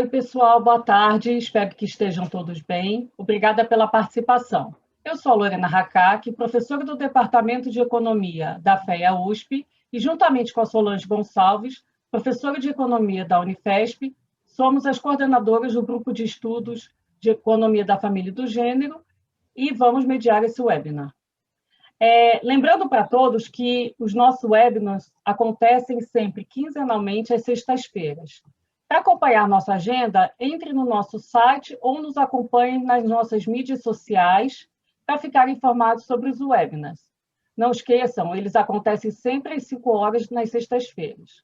pessoal, boa tarde. Espero que estejam todos bem. Obrigada pela participação. Eu sou a Lorena Hackak, professora do Departamento de Economia da FEA USP e, juntamente com a Solange Gonçalves, professora de Economia da Unifesp, somos as coordenadoras do Grupo de Estudos de Economia da Família e do Gênero e vamos mediar esse webinar. Lembrando para todos que os nossos webinars acontecem sempre quinzenalmente às sextas-feiras. Para acompanhar nossa agenda, entre no nosso site ou nos acompanhe nas nossas mídias sociais para ficar informados sobre os webinars. Não esqueçam, eles acontecem sempre às 5 horas nas sextas-feiras.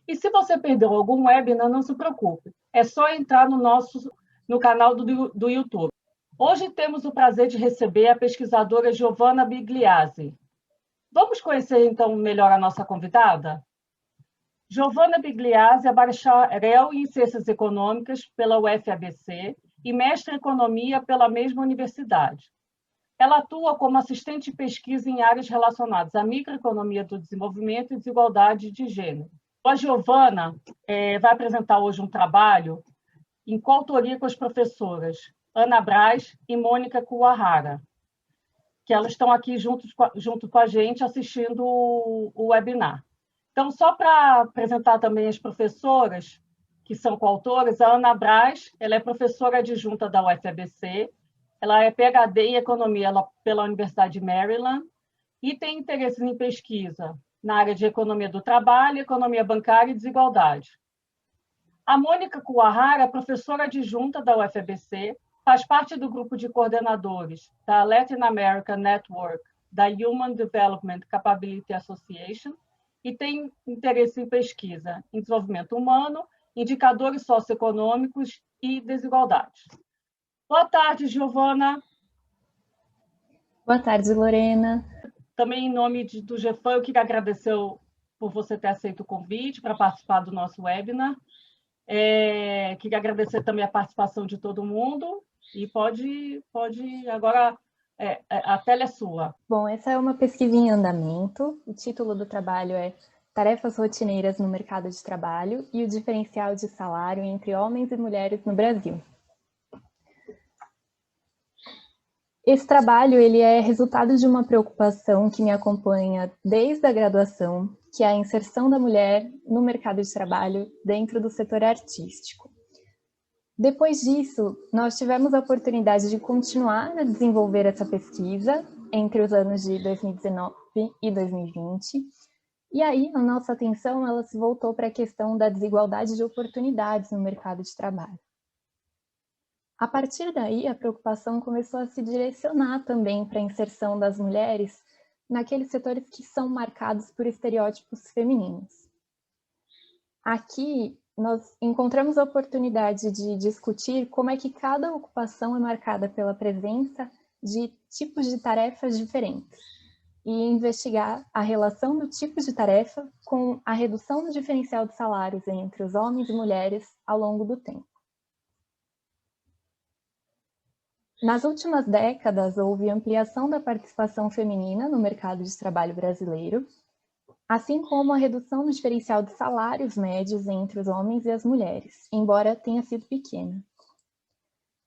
E se você perdeu algum webinar, não se preocupe, é só entrar no canal do YouTube. Hoje temos o prazer de receber a pesquisadora Giovanna Bigliazzi. Vamos conhecer, então, melhor a nossa convidada? Giovanna Bigliazzi é bacharel em Ciências Econômicas pela UFABC e mestre em Economia pela mesma universidade. Ela atua como assistente de pesquisa em áreas relacionadas à microeconomia do desenvolvimento e desigualdade de gênero. A Giovanna vai apresentar hoje um trabalho em coautoria com as professoras Ana Braz e Mônica Kuwahara, que elas estão aqui junto com a gente assistindo o webinar. Então, só para apresentar também as professoras que são coautoras, a Ana Braz, ela é professora adjunta da UFABC, ela é PhD em Economia pela Universidade de Maryland e tem interesses em pesquisa na área de Economia do Trabalho, Economia Bancária e Desigualdade. A Mônica Kuwahara, professora adjunta da UFABC, faz parte do grupo de coordenadores da Latin American Network da Human Development Capability Association e tem interesse em pesquisa em desenvolvimento humano, indicadores socioeconômicos e desigualdades. Boa tarde, Giovanna. Boa tarde, Lorena. Também em nome do GEFAM, eu queria agradecer por você ter aceito o convite para participar do nosso webinar. Queria agradecer também a participação de todo mundo e pode agora, a tela é sua. Bom, essa é uma pesquisa em andamento. O título do trabalho é Tarefas Rotineiras no Mercado de Trabalho e o Diferencial de Salário entre Homens e Mulheres no Brasil. Esse trabalho ele é resultado de uma preocupação que me acompanha desde a graduação, que é a inserção da mulher no mercado de trabalho dentro do setor artístico. Depois disso, nós tivemos a oportunidade de continuar a desenvolver essa pesquisa entre os anos de 2019 e 2020, e aí a nossa atenção ela se voltou para a questão da desigualdade de oportunidades no mercado de trabalho. A partir daí, a preocupação começou a se direcionar também para a inserção das mulheres naqueles setores que são marcados por estereótipos femininos. Aqui, nós encontramos a oportunidade de discutir como é que cada ocupação é marcada pela presença de tipos de tarefas diferentes e investigar a relação do tipo de tarefa com a redução do diferencial de salários entre os homens e mulheres ao longo do tempo. Nas últimas décadas, houve ampliação da participação feminina no mercado de trabalho brasileiro, assim como a redução do diferencial de salários médios entre os homens e as mulheres, embora tenha sido pequena.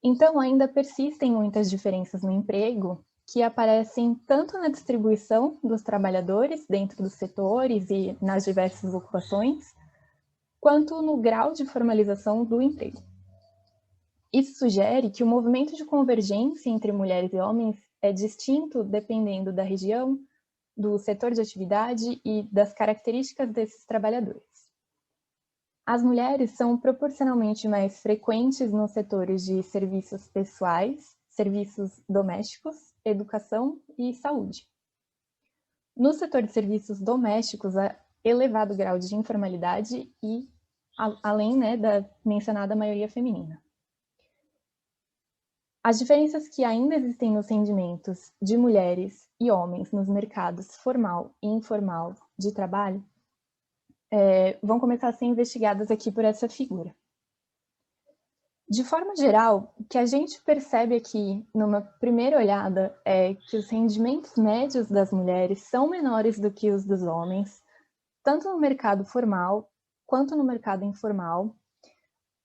Então, ainda persistem muitas diferenças no emprego, que aparecem tanto na distribuição dos trabalhadores dentro dos setores e nas diversas ocupações, quanto no grau de formalização do emprego. Isso sugere que o movimento de convergência entre mulheres e homens é distinto dependendo da região, do setor de atividade e das características desses trabalhadores. As mulheres são proporcionalmente mais frequentes nos setores de serviços pessoais, serviços domésticos, educação e saúde. No setor de serviços domésticos, há elevado grau de informalidade e, além da mencionada maioria feminina. As diferenças que ainda existem nos rendimentos de mulheres e homens nos mercados formal e informal de trabalho vão começar a ser investigadas aqui por essa figura. De forma geral, o que a gente percebe aqui, numa primeira olhada, é que os rendimentos médios das mulheres são menores do que os dos homens, tanto no mercado formal quanto no mercado informal,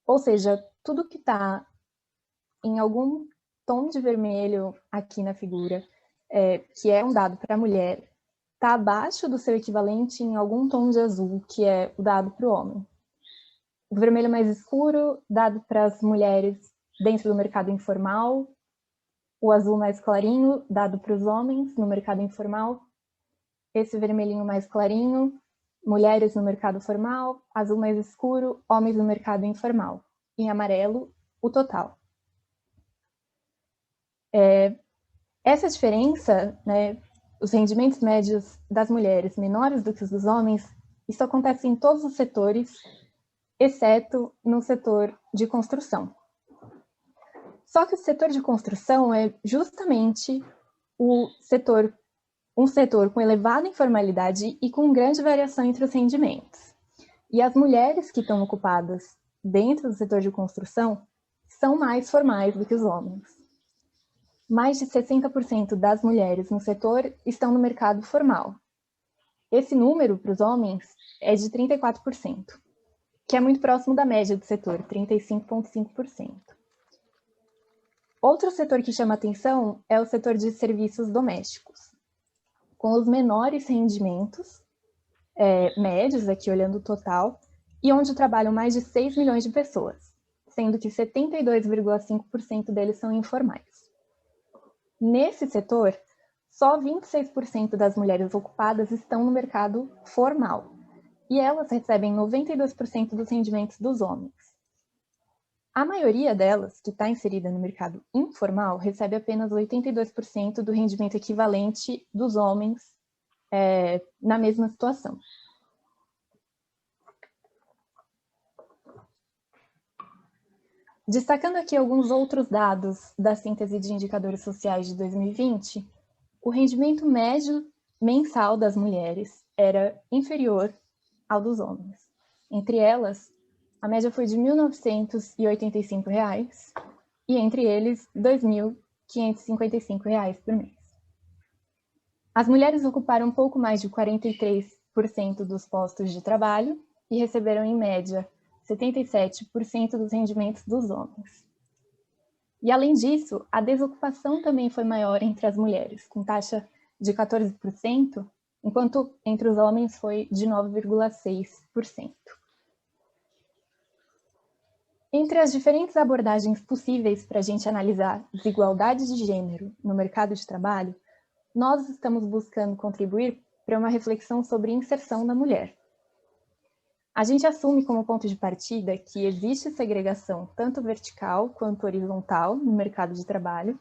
Ou seja, tudo que está em algum tom de vermelho aqui na figura, que é um dado para a mulher, está abaixo do seu equivalente em algum tom de azul, que é o dado para o homem. O vermelho mais escuro, dado para as mulheres dentro do mercado informal. O azul mais clarinho, dado para os homens no mercado informal. Esse vermelhinho mais clarinho, mulheres no mercado formal. Azul mais escuro, homens no mercado informal. Em amarelo, o total. Essa diferença, né, os rendimentos médios das mulheres menores do que os dos homens, isso acontece em todos os setores, exceto no setor de construção. Só que o setor de construção é justamente um setor com elevada informalidade e com grande variação entre os rendimentos. E as mulheres que estão ocupadas dentro do setor de construção são mais formais do que os homens. Mais de 60% das mulheres no setor estão no mercado formal. Esse número, para os homens, é de 34%, que é muito próximo da média do setor, 35,5%. Outro setor que chama atenção é o setor de serviços domésticos, com os menores rendimentos médios, aqui olhando o total, e onde trabalham mais de 6 milhões de pessoas, sendo que 72,5% deles são informais. Nesse setor, só 26% das mulheres ocupadas estão no mercado formal, e elas recebem 92% dos rendimentos dos homens. A maioria delas, que está inserida no mercado informal, recebe apenas 82% do rendimento equivalente dos homens na mesma situação. Destacando aqui alguns outros dados da síntese de indicadores sociais de 2020, o rendimento médio mensal das mulheres era inferior ao dos homens. Entre elas, a média foi de R$ 1.985 e entre eles, R$ 2.555 por mês. As mulheres ocuparam um pouco mais de 43% dos postos de trabalho e receberam, em média, 77% dos rendimentos dos homens. E, além disso, a desocupação também foi maior entre as mulheres, com taxa de 14%, enquanto entre os homens foi de 9,6%. Entre as diferentes abordagens possíveis para a gente analisar desigualdade de gênero no mercado de trabalho, nós estamos buscando contribuir para uma reflexão sobre inserção da mulher. A gente assume como ponto de partida que existe segregação tanto vertical quanto horizontal no mercado de trabalho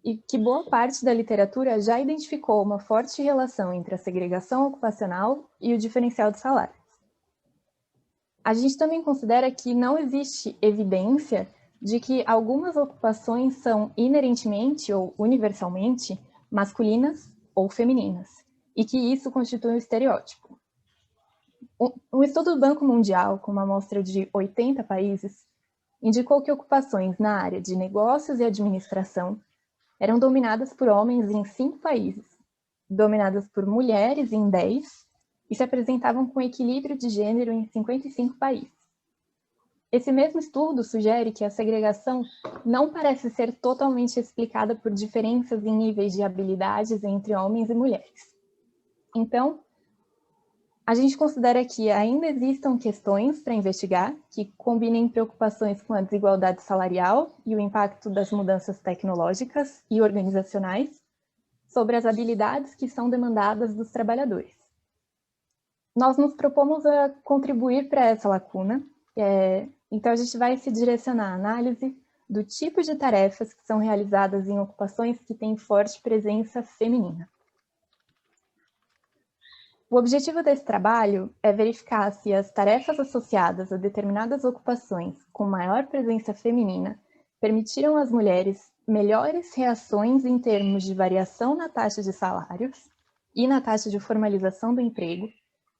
e que boa parte da literatura já identificou uma forte relação entre a segregação ocupacional e o diferencial de salário. A gente também considera que não existe evidência de que algumas ocupações são inerentemente ou universalmente masculinas ou femininas, e que isso constitui um estereótipo. Um estudo do Banco Mundial, com uma amostra de 80 países, indicou que ocupações na área de negócios e administração eram dominadas por homens em 5 países, dominadas por mulheres em 10, e se apresentavam com equilíbrio de gênero em 55 países. Esse mesmo estudo sugere que a segregação não parece ser totalmente explicada por diferenças em níveis de habilidades entre homens e mulheres. Então, a gente considera que ainda existam questões para investigar que combinem preocupações com a desigualdade salarial e o impacto das mudanças tecnológicas e organizacionais sobre as habilidades que são demandadas dos trabalhadores. Nós nos propomos a contribuir para essa lacuna, então a gente vai se direcionar à análise do tipo de tarefas que são realizadas em ocupações que têm forte presença feminina. O objetivo desse trabalho é verificar se as tarefas associadas a determinadas ocupações com maior presença feminina permitiram às mulheres melhores reações em termos de variação na taxa de salários e na taxa de formalização do emprego,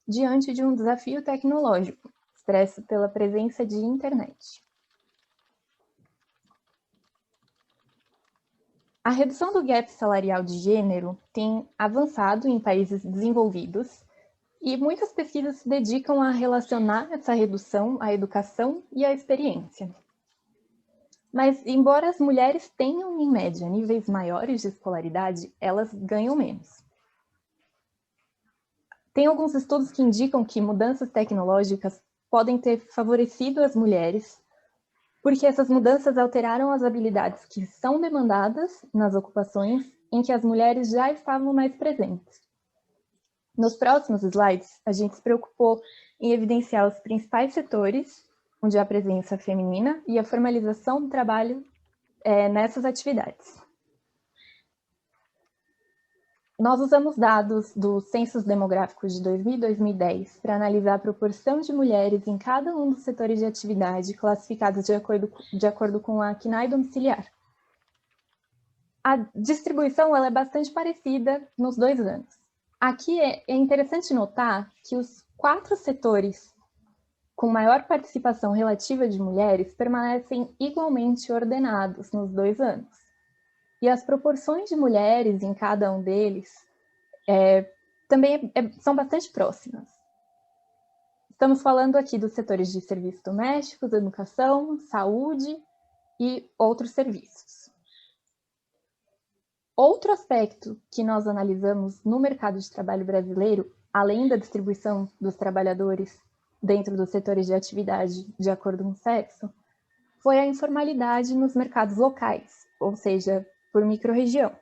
diante de um desafio tecnológico, expresso pela presença de internet. A redução do gap salarial de gênero tem avançado em países desenvolvidos, E muitas pesquisas se dedicam a relacionar essa redução à educação e à experiência. Mas, embora as mulheres tenham, em média, níveis maiores de escolaridade, elas ganham menos. Tem alguns estudos que indicam que mudanças tecnológicas podem ter favorecido as mulheres, porque essas mudanças alteraram as habilidades que são demandadas nas ocupações em que as mulheres já estavam mais presentes. Nos próximos slides, a gente se preocupou em evidenciar os principais setores onde há presença feminina e a formalização do trabalho nessas atividades. Nós usamos dados dos censos demográficos de 2000 e 2010 para analisar a proporção de mulheres em cada um dos setores de atividade classificados de acordo com a CNAE domiciliar. A distribuição ela é bastante parecida nos 2 anos. Aqui é interessante notar que os 4 setores com maior participação relativa de mulheres permanecem igualmente ordenados nos 2 anos. E as proporções de mulheres em cada um deles também são bastante próximas. Estamos falando aqui dos setores de serviços domésticos, educação, saúde e outros serviços. Outro aspecto que nós analisamos no mercado de trabalho brasileiro, além da distribuição dos trabalhadores dentro dos setores de atividade de acordo com o sexo, foi a informalidade nos mercados locais, ou seja, por microrregião.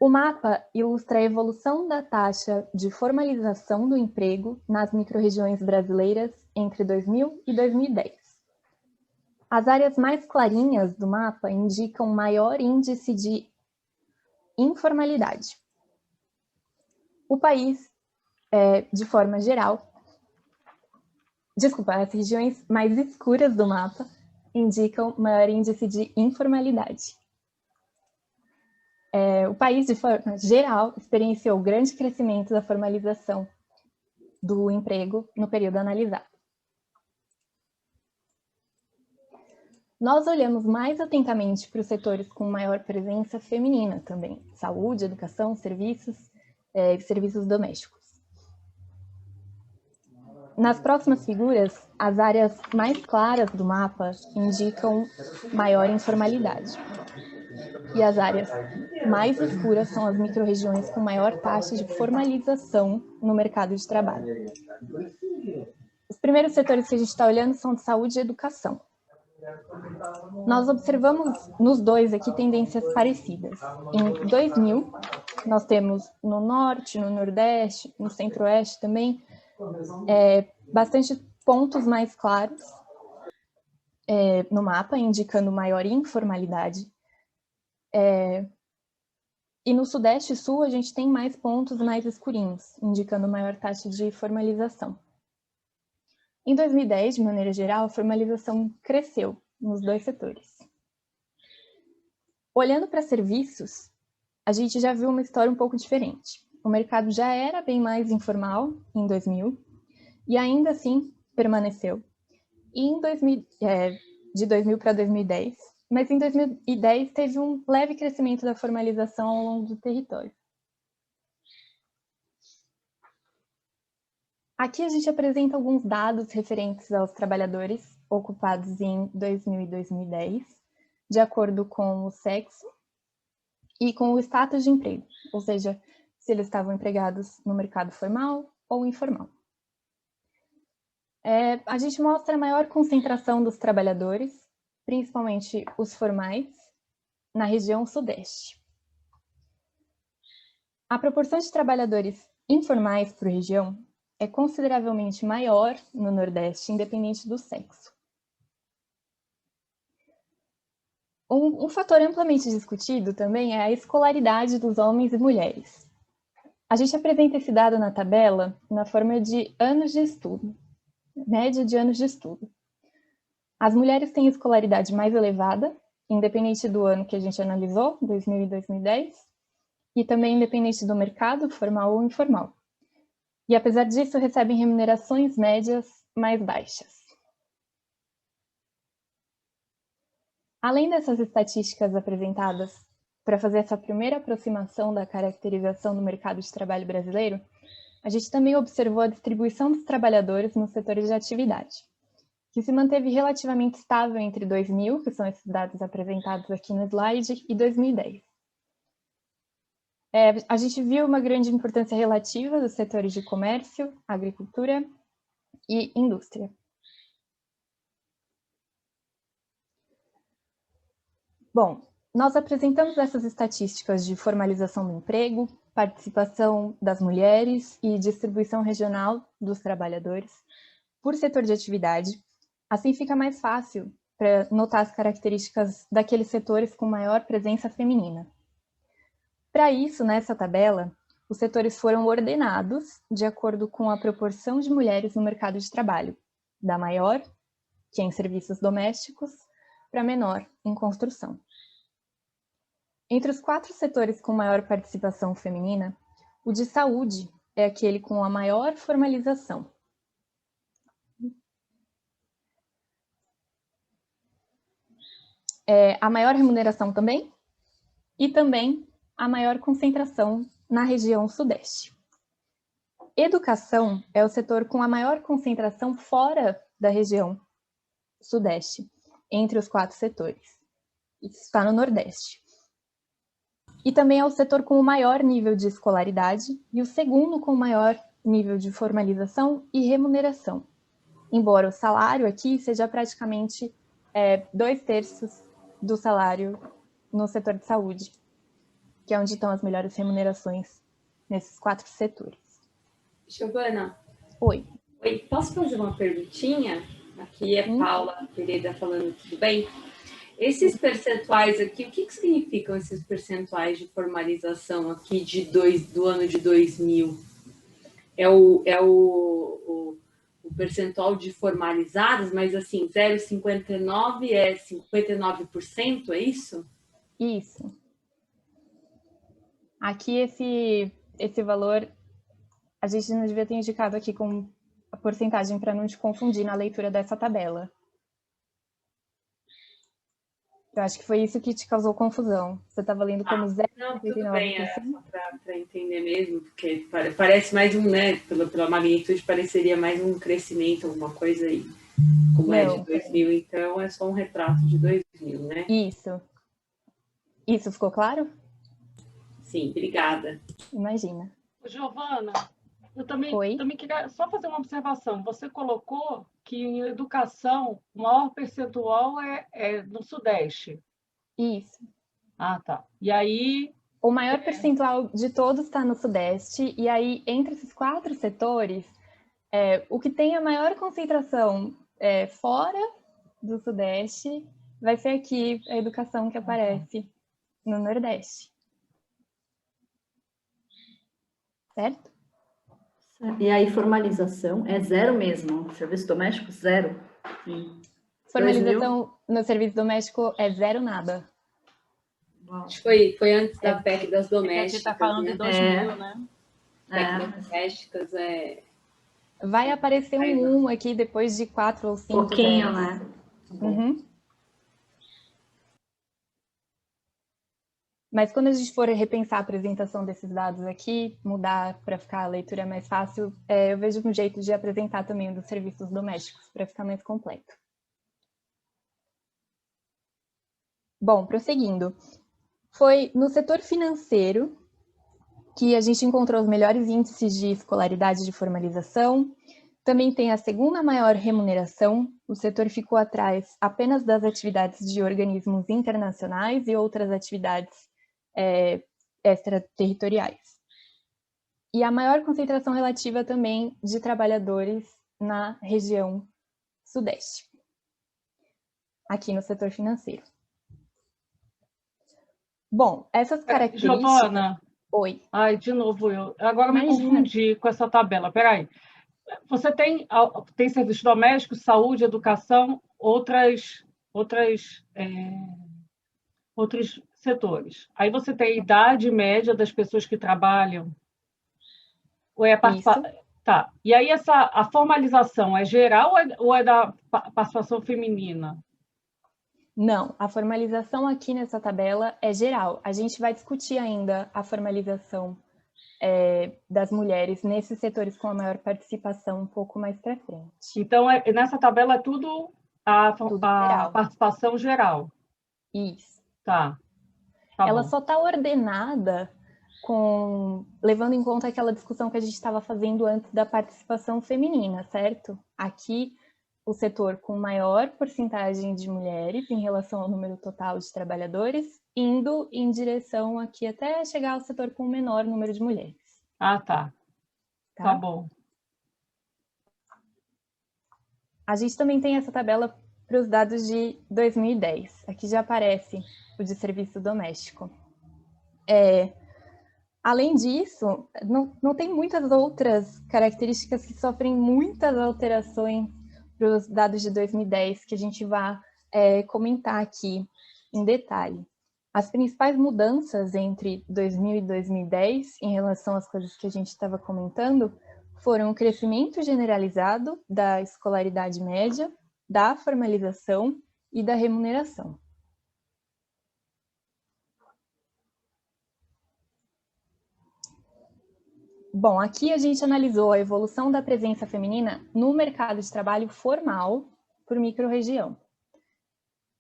O mapa ilustra a evolução da taxa de formalização do emprego nas microrregiões brasileiras entre 2000 e 2010. As áreas mais clarinhas do mapa indicam maior índice de informalidade. O país, de forma geral, as regiões mais escuras do mapa indicam maior índice de informalidade. O país, de forma geral, experienciou grande crescimento da formalização do emprego no período analisado. Nós olhamos mais atentamente para os setores com maior presença feminina também, saúde, educação, serviços domésticos. Nas próximas figuras, as áreas mais claras do mapa indicam maior informalidade. E as áreas mais escuras são as microrregiões com maior taxa de formalização no mercado de trabalho. Os primeiros setores que a gente está olhando são de saúde e educação. Nós observamos nos 2 aqui tendências parecidas. Em 2000, nós temos no norte, no nordeste, no centro-oeste também, bastante pontos mais claros no mapa, indicando maior informalidade. E no sudeste e sul, a gente tem mais pontos mais escurinhos, indicando maior taxa de formalização. Em 2010, de maneira geral, a formalização cresceu nos 2 setores. Olhando para serviços, a gente já viu uma história um pouco diferente. O mercado já era bem mais informal em 2000 e ainda assim permaneceu. E de 2000 para 2010, mas em 2010 teve um leve crescimento da formalização ao longo do território. Aqui a gente apresenta alguns dados referentes aos trabalhadores ocupados em 2000 e 2010, de acordo com o sexo e com o status de emprego, ou seja, se eles estavam empregados no mercado formal ou informal. A gente mostra a maior concentração dos trabalhadores, principalmente os formais, na região sudeste. A proporção de trabalhadores informais por região é consideravelmente maior no Nordeste, independente do sexo. Um fator amplamente discutido também é a escolaridade dos homens e mulheres. A gente apresenta esse dado na tabela na forma de anos de estudo, média de anos de estudo. As mulheres têm escolaridade mais elevada, independente do ano que a gente analisou, 2000 e 2010, e também independente do mercado, formal ou informal. E apesar disso, recebem remunerações médias mais baixas. Além dessas estatísticas apresentadas para fazer essa primeira aproximação da caracterização do mercado de trabalho brasileiro, a gente também observou a distribuição dos trabalhadores nos setores de atividade, que se manteve relativamente estável entre 2000, que são esses dados apresentados aqui no slide, e 2010. A gente viu uma grande importância relativa dos setores de comércio, agricultura e indústria. Bom, nós apresentamos essas estatísticas de formalização do emprego, participação das mulheres e distribuição regional dos trabalhadores por setor de atividade. Assim fica mais fácil para notar as características daqueles setores com maior presença feminina. Para isso, nessa tabela, os setores foram ordenados de acordo com a proporção de mulheres no mercado de trabalho, da maior, que é em serviços domésticos, para menor, em construção. Entre os 4 setores com maior participação feminina, o de saúde é aquele com a maior formalização. A maior remuneração também, e também a maior concentração na região sudeste. Educação é o setor com a maior concentração fora da região sudeste, entre os 4 setores. Isso está no nordeste. E também é o setor com o maior nível de escolaridade e o segundo com o maior nível de formalização e remuneração. Embora o salário aqui seja praticamente 2/3 do salário no setor de saúde, que é onde estão as melhores remunerações nesses 4 setores. Giovana. Oi. Oi, posso fazer uma perguntinha? Aqui é Paula Pereira falando, tudo bem? Esses percentuais aqui, o que significam esses percentuais de formalização aqui do ano de 2000? É o percentual de formalizadas, mas assim, 0,59 é 59%, é isso? Isso. Aqui esse valor, a gente não devia ter indicado aqui com a porcentagem para não te confundir na leitura dessa tabela. Eu acho que foi isso que te causou confusão. Você estava lendo como 0,59%? Não, tudo bem, só para entender mesmo, porque parece mais né, pela magnitude, pareceria mais um crescimento, alguma coisa aí. Como é de 2000, então é só um retrato de 2000, né? Isso. Isso ficou claro? Sim, obrigada. Imagina. Giovana, eu também queria só fazer uma observação. Você colocou que em educação o maior percentual é no Sudeste. Isso. Ah, tá. E aí... O maior percentual de todos está no Sudeste, e aí, entre esses 4 setores, o que tem a maior concentração fora do Sudeste vai ser aqui a educação que aparece no Nordeste. Certo? E aí, formalização é 0 mesmo, serviço doméstico, 0. Formalização no serviço doméstico é 0 nada. Acho que foi antes da PEC das domésticas. A gente está falando de 2000, né? PEC das domésticas Vai aparecer um 1 aqui depois de 4 ou 5. Pouquinho, né? Uhum. Mas quando a gente for repensar a apresentação desses dados aqui, mudar para ficar a leitura mais fácil, eu vejo um jeito de apresentar também o dos serviços domésticos, para ficar mais completo. Bom, prosseguindo. Foi no setor financeiro que a gente encontrou os melhores índices de escolaridade de formalização. Também tem a segunda maior remuneração. O setor ficou atrás apenas das atividades de organismos internacionais e outras atividades extraterritoriais. E a maior concentração relativa também de trabalhadores na região sudeste, aqui no setor financeiro. Bom, essas características... Giovana. Oi. Ai, de novo eu. Agora me confundi com essa tabela. Peraí. Você tem serviço doméstico, saúde, educação, outros setores. Aí você tem a idade média das pessoas que trabalham. Ou é Tá. E aí a formalização é geral ou é da participação feminina? Não, a formalização aqui nessa tabela é geral. A gente vai discutir ainda a formalização das mulheres nesses setores com a maior participação um pouco mais para frente. Então, nessa tabela é tudo a geral. participação geral. Isso. Tá. Ela Bom. só está ordenada levando em conta aquela discussão que a gente estava fazendo antes da participação feminina, certo? Aqui, o setor com maior porcentagem de mulheres em relação ao número total de trabalhadores, indo em direção aqui até chegar ao setor com menor número de mulheres. Ah, tá. Tá bom. A gente também tem essa tabela para os dados de 2010. Aqui já aparece o de serviço doméstico. Além disso, não tem muitas outras características que sofrem muitas alterações para os dados de 2010 que a gente vai comentar aqui em detalhe. As principais mudanças entre 2000 e 2010, em relação às coisas que a gente estava comentando, foram o crescimento generalizado da escolaridade média, da formalização e da remuneração. Bom, aqui a gente analisou a evolução da presença feminina no mercado de trabalho formal por microrregião.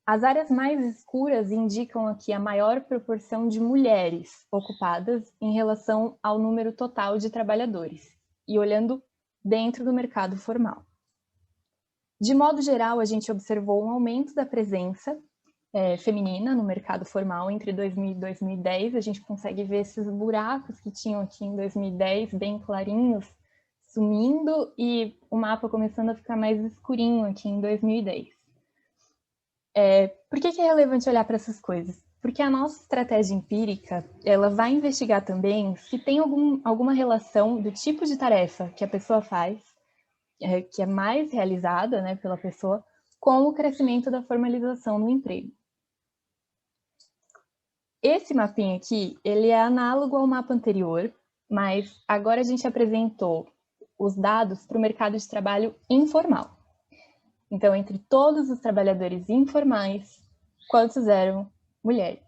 As áreas mais escuras indicam aqui a maior proporção de mulheres ocupadas em relação ao número total de trabalhadores, e olhando dentro do mercado formal. De modo geral, a gente observou um aumento da presença feminina no mercado formal entre 2000 e 2010. A gente consegue ver esses buracos que tinham aqui em 2010, bem clarinhos, sumindo, e o mapa começando a ficar mais escurinho aqui em 2010. Por que é relevante olhar para essas coisas? Porque a nossa estratégia empírica, ela vai investigar também se tem alguma relação do tipo de tarefa que a pessoa faz, que é mais realizada, né, pela pessoa, com o crescimento da formalização no emprego. Esse mapinha aqui, ele é análogo ao mapa anterior, mas agora a gente apresentou os dados para o mercado de trabalho informal. Então, entre todos os trabalhadores informais, quantos eram mulheres?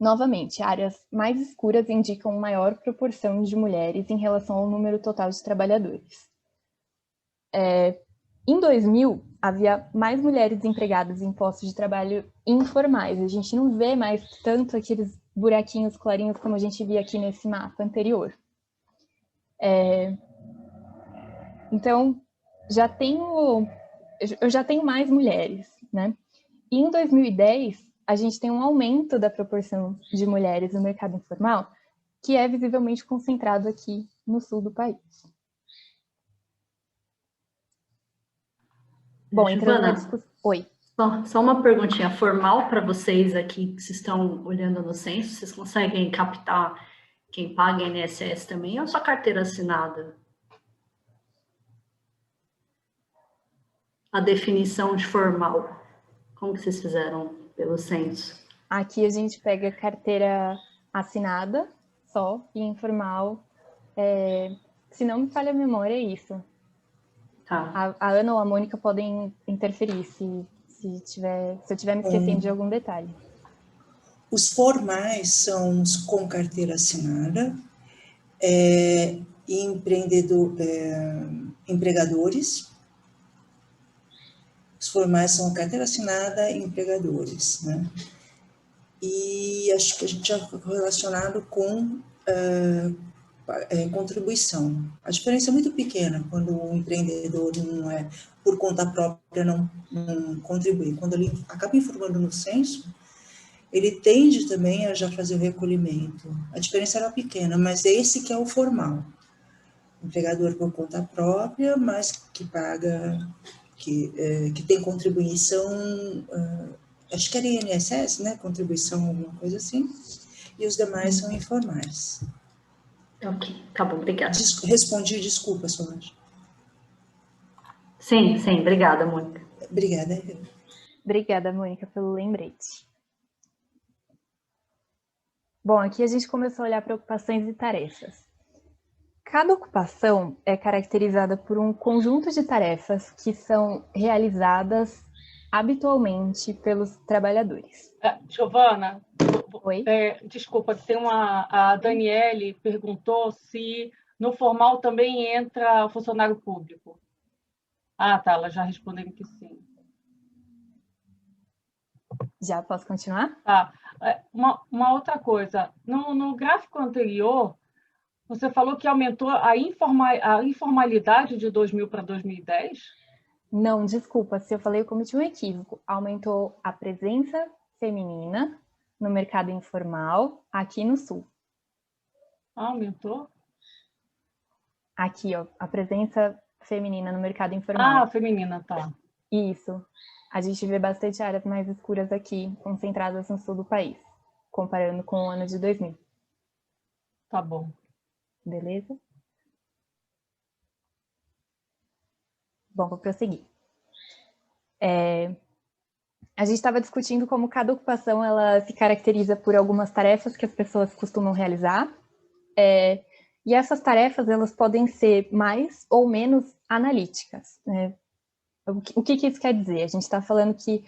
Novamente, áreas mais escuras indicam maior proporção de mulheres em relação ao número total de trabalhadores. Em 2000, havia mais mulheres empregadas em postos de trabalho informais. A gente não vê mais tanto aqueles buraquinhos clarinhos como a gente via aqui nesse mapa anterior. Então, eu já tenho mais mulheres, né? E em 2010, a gente tem um aumento da proporção de mulheres no mercado informal, que é visivelmente concentrado aqui no sul do país. Bom, entrando na discussão... Oi. Só uma perguntinha formal para vocês aqui que vocês estão olhando no censo. Vocês conseguem captar quem paga INSS também ou só carteira assinada? A definição de formal, como que vocês fizeram pelo censo? Aqui a gente pega carteira assinada só e informal. Se não me falha a memória, é isso. Tá. A Ana ou a Mônica podem interferir se eu estiver me esquecendo de algum detalhe. Os formais são os com carteira assinada, empregadores. Os formais são carteira assinada e empregadores, né? E acho que a gente já relacionado com contribuição. A diferença é muito pequena quando o empreendedor não é por conta própria, não contribui. Quando ele acaba informando no censo, ele tende também a já fazer o recolhimento. A diferença era pequena, mas é esse que é o formal. Empregador por conta própria, mas que paga, que tem contribuição, acho que era INSS, né? Contribuição, alguma coisa assim. E os demais são informais. Ok, tá bom, obrigada. Respondi, desculpa, Solange. Sim, obrigada, Mônica. Obrigada. Obrigada, Mônica, pelo lembrete. Bom, aqui a gente começou a olhar para ocupações e tarefas. Cada ocupação é caracterizada por um conjunto de tarefas que são realizadas habitualmente pelos trabalhadores. Giovana, Oi? Desculpa, a Daniele perguntou se no formal também entra o funcionário público. Ah, tá, ela já respondeu que sim. Já posso continuar? Tá. Uma outra coisa, no gráfico anterior, você falou que aumentou a informalidade de 2000 para 2010? Não, desculpa, se eu falei, eu cometi um equívoco. Aumentou a presença feminina no mercado informal aqui no Sul. Aumentou? Aqui, ó, a presença feminina no mercado informal. Ah, feminina, tá. Isso. A gente vê bastante áreas mais escuras aqui, concentradas no sul do país, comparando com o ano de 2000. Tá bom. Beleza? Bom, vou prosseguir. A gente estava discutindo como cada ocupação ela se caracteriza por algumas tarefas que as pessoas costumam realizar. E essas tarefas elas podem ser mais ou menos analíticas, né? O que isso quer dizer? A gente está falando que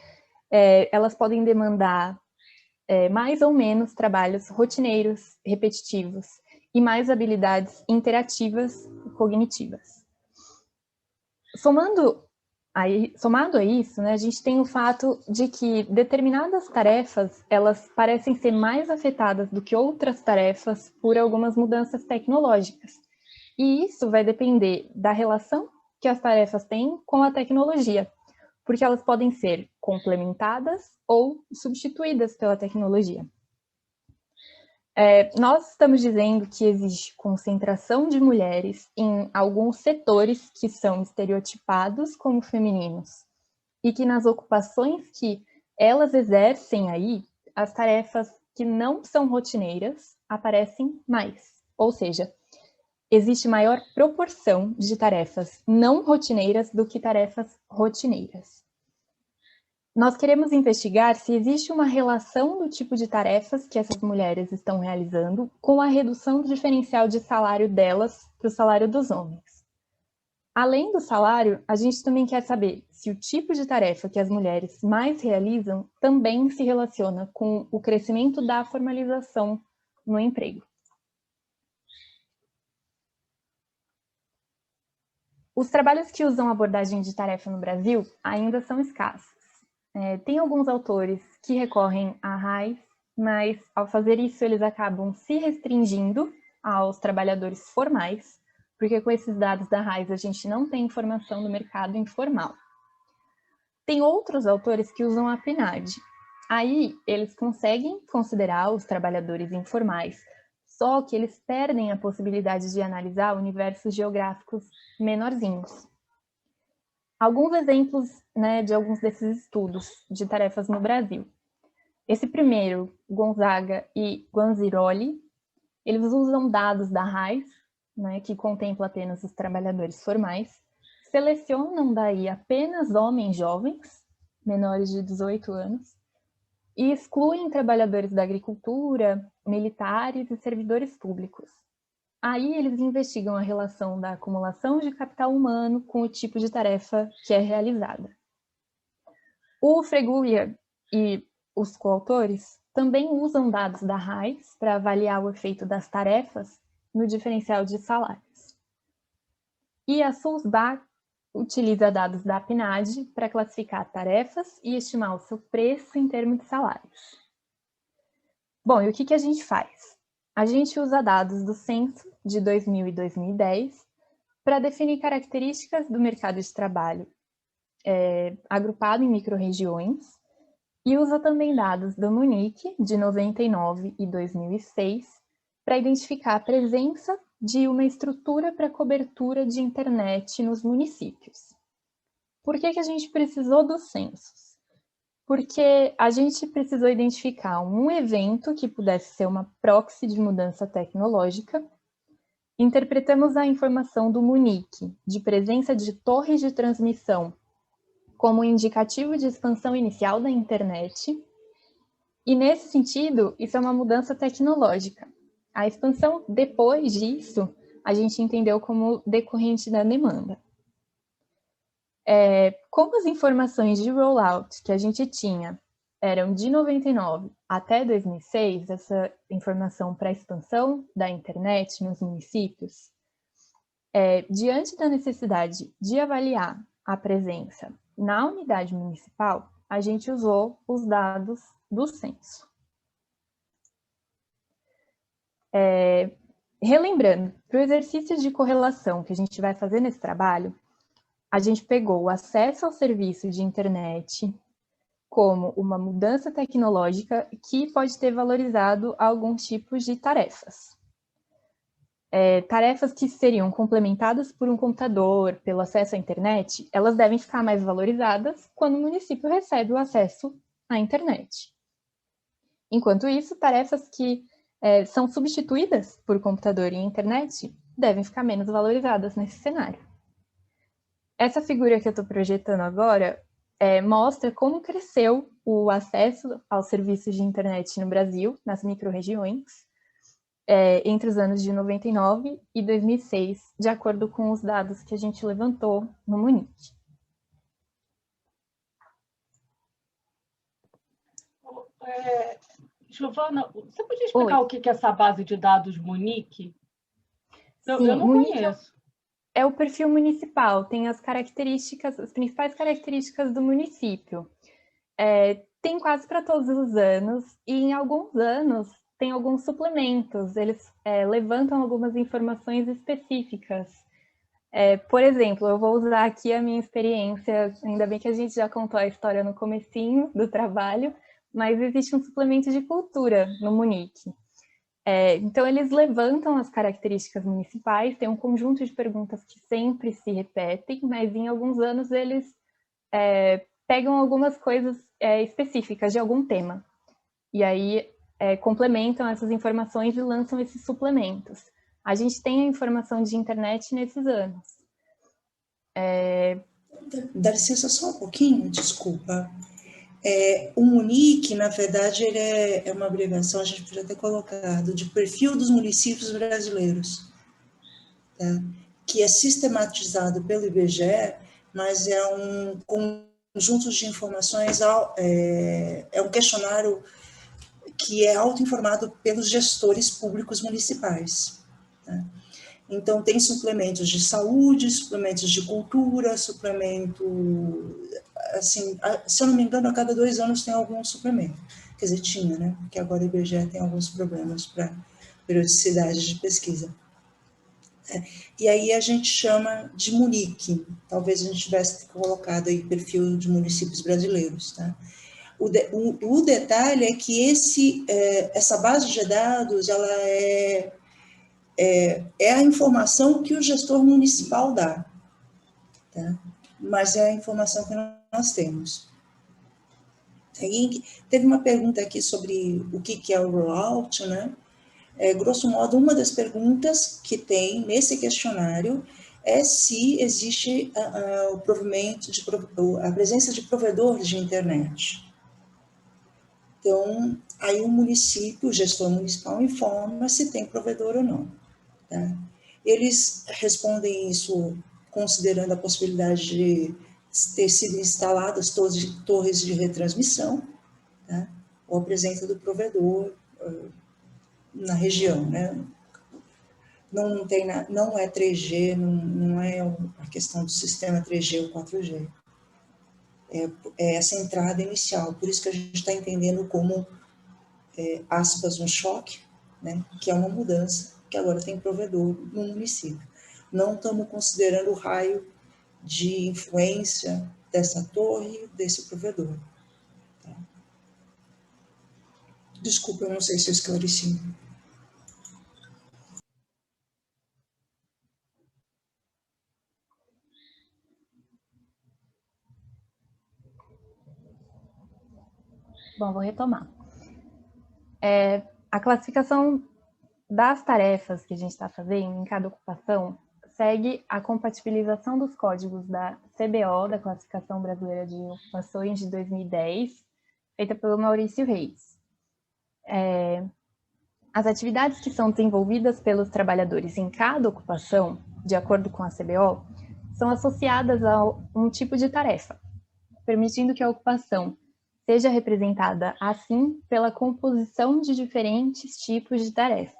elas podem demandar mais ou menos trabalhos rotineiros, repetitivos, e mais habilidades interativas e cognitivas. Somado a isso, né, a gente tem o fato de que determinadas tarefas elas parecem ser mais afetadas do que outras tarefas por algumas mudanças tecnológicas. E isso vai depender da relação que as tarefas têm com a tecnologia, porque elas podem ser complementadas ou substituídas pela tecnologia. Nós estamos dizendo que existe concentração de mulheres em alguns setores que são estereotipados como femininos e que nas ocupações que elas exercem aí, as tarefas que não são rotineiras aparecem mais. Ou seja, existe maior proporção de tarefas não rotineiras do que tarefas rotineiras. Nós queremos investigar se existe uma relação do tipo de tarefas que essas mulheres estão realizando com a redução do diferencial de salário delas para o salário dos homens. Além do salário, a gente também quer saber se o tipo de tarefa que as mulheres mais realizam também se relaciona com o crescimento da formalização no emprego. Os trabalhos que usam abordagem de tarefa no Brasil ainda são escassos. Tem alguns autores que recorrem à RAIS, mas ao fazer isso eles acabam se restringindo aos trabalhadores formais, porque com esses dados da RAIS a gente não tem informação do mercado informal. Tem outros autores que usam a PNAD. Aí eles conseguem considerar os trabalhadores informais, só que eles perdem a possibilidade de analisar universos geográficos menorzinhos. Alguns exemplos, né, de alguns desses estudos de tarefas no Brasil. Esse primeiro, Gonzaga e Guanziroli, eles usam dados da RAIS, né, que contempla apenas os trabalhadores formais, selecionam daí apenas homens jovens, menores de 18 anos, e excluem trabalhadores da agricultura, militares e servidores públicos. Aí eles investigam a relação da acumulação de capital humano com o tipo de tarefa que é realizada. O Freguglia e os coautores também usam dados da RAIS para avaliar o efeito das tarefas no diferencial de salários. E a Sulzbach utiliza dados da PNAD para classificar tarefas e estimar o seu preço em termos de salários. Bom, e o que a gente faz? A gente usa dados do censo de 2000 e 2010 para definir características do mercado de trabalho agrupado em micro-regiões e usa também dados do Munique de 99 e 2006 para identificar a presença de uma estrutura para cobertura de internet nos municípios. Por que a gente precisou dos censos? Porque a gente precisou identificar um evento que pudesse ser uma proxy de mudança tecnológica. Interpretamos a informação do Munique de presença de torres de transmissão como indicativo de expansão inicial da internet. E nesse sentido, isso é uma mudança tecnológica. A expansão depois disso, a gente entendeu como decorrente da demanda. Como as informações de rollout que a gente tinha eram de 99 até 2006, essa informação para a expansão da internet nos municípios, diante da necessidade de avaliar a presença na unidade municipal, a gente usou os dados do censo. Relembrando, para o exercício de correlação que a gente vai fazer nesse trabalho, a gente pegou o acesso ao serviço de internet como uma mudança tecnológica que pode ter valorizado alguns tipos de tarefas. Tarefas que seriam complementadas por um computador, pelo acesso à internet, elas devem ficar mais valorizadas quando o município recebe o acesso à internet. Enquanto isso, tarefas que são substituídas por computador e internet devem ficar menos valorizadas nesse cenário. Essa figura que eu estou projetando agora mostra como cresceu o acesso aos serviços de internet no Brasil, nas micro-regiões, entre os anos de 99 e 2006, de acordo com os dados que a gente levantou no Munic. Giovana, você podia explicar o que é essa base de dados Munic? Sim, eu não conheço. É o perfil municipal, tem as principais características do município. Tem quase para todos os anos, e em alguns anos tem alguns suplementos, eles levantam algumas informações específicas. Por exemplo, eu vou usar aqui a minha experiência, ainda bem que a gente já contou a história no comecinho do trabalho, mas existe um suplemento de cultura no Munic. Então, eles levantam as características municipais, tem um conjunto de perguntas que sempre se repetem, mas em alguns anos eles pegam algumas coisas específicas de algum tema. E aí complementam essas informações e lançam esses suplementos. A gente tem a informação de internet nesses anos. Dá licença só um pouquinho, desculpa. O Munic, na verdade, ele é uma abreviação, a gente podia ter colocado, de Perfil dos Municípios Brasileiros, tá? Que é sistematizado pelo IBGE, mas é um conjunto de informações, é um questionário que é autoinformado pelos gestores públicos municipais, tá? Então, tem suplementos de saúde, suplementos de cultura, suplemento, assim, se eu não me engano, a cada 2 anos tem algum suplemento. Quer dizer, tinha, né? Porque agora o IBGE tem alguns problemas para periodicidade de pesquisa. E aí a gente chama de Munic. Talvez a gente tivesse colocado aí perfil de municípios brasileiros, tá? O detalhe é que essa base de dados, ela é a informação que o gestor municipal dá, tá? Mas é a informação que nós temos. Aí, teve uma pergunta aqui sobre o que é o rollout, né? Grosso modo, uma das perguntas que tem nesse questionário é se existe a presença de provedores de internet. Então, aí o município, o gestor municipal, informa se tem provedor ou não. Tá? Eles respondem isso considerando a possibilidade de ter sido instaladas torres de retransmissão, tá? Ou a presença do provedor na região, né? Não é 3G, não é a questão do sistema 3G ou 4G. É essa entrada inicial, por isso que a gente está entendendo como, aspas, um choque, né? Que é uma mudança, que agora tem provedor no município. Não estamos considerando o raio de influência dessa torre, desse provedor. Tá? Desculpa, eu não sei se eu esclareci. Bom, vou retomar. A classificação das tarefas que a gente está fazendo em cada ocupação segue a compatibilização dos códigos da CBO, da Classificação Brasileira de Ocupações de 2010, feita pelo Maurício Reis. As atividades que são desenvolvidas pelos trabalhadores em cada ocupação, de acordo com a CBO, são associadas a um tipo de tarefa, permitindo que a ocupação seja representada, assim, pela composição de diferentes tipos de tarefa.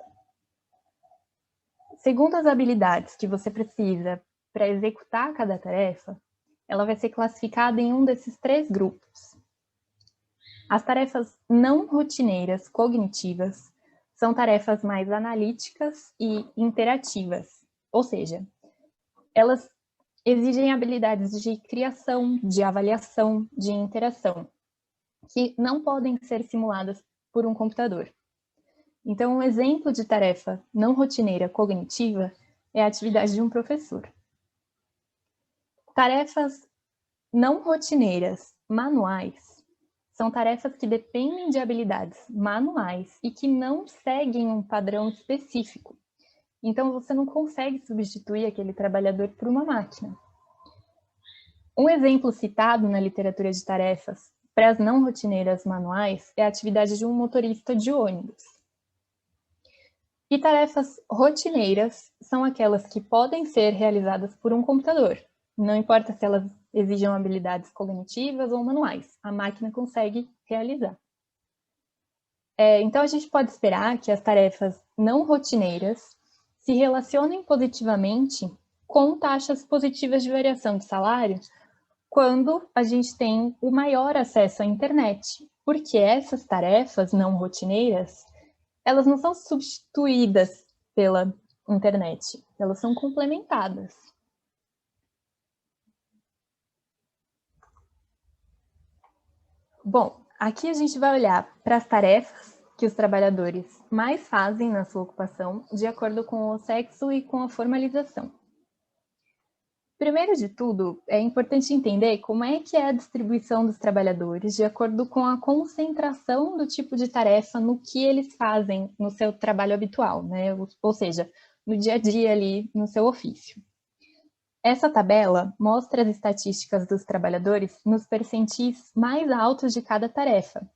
Segundo as habilidades que você precisa para executar cada tarefa, ela vai ser classificada em um desses 3 grupos. As tarefas não rotineiras cognitivas são tarefas mais analíticas e interativas, ou seja, elas exigem habilidades de criação, de avaliação, de interação, que não podem ser simuladas por um computador. Então, um exemplo de tarefa não rotineira cognitiva é a atividade de um professor. Tarefas não rotineiras manuais são tarefas que dependem de habilidades manuais e que não seguem um padrão específico. Então, você não consegue substituir aquele trabalhador por uma máquina. Um exemplo citado na literatura de tarefas para as não rotineiras manuais é a atividade de um motorista de ônibus. E tarefas rotineiras são aquelas que podem ser realizadas por um computador. Não importa se elas exijam habilidades cognitivas ou manuais, a máquina consegue realizar. Então, a gente pode esperar que as tarefas não rotineiras se relacionem positivamente com taxas positivas de variação de salário quando a gente tem o maior acesso à internet, porque essas tarefas não rotineiras, elas não são substituídas pela internet, elas são complementadas. Bom, aqui a gente vai olhar para as tarefas que os trabalhadores mais fazem na sua ocupação, de acordo com o sexo e com a formalização. Primeiro de tudo, é importante entender como é que é a distribuição dos trabalhadores de acordo com a concentração do tipo de tarefa no que eles fazem no seu trabalho habitual, né? Ou seja, no dia a dia ali no seu ofício. Essa tabela mostra as estatísticas dos trabalhadores nos percentis mais altos de cada tarefa.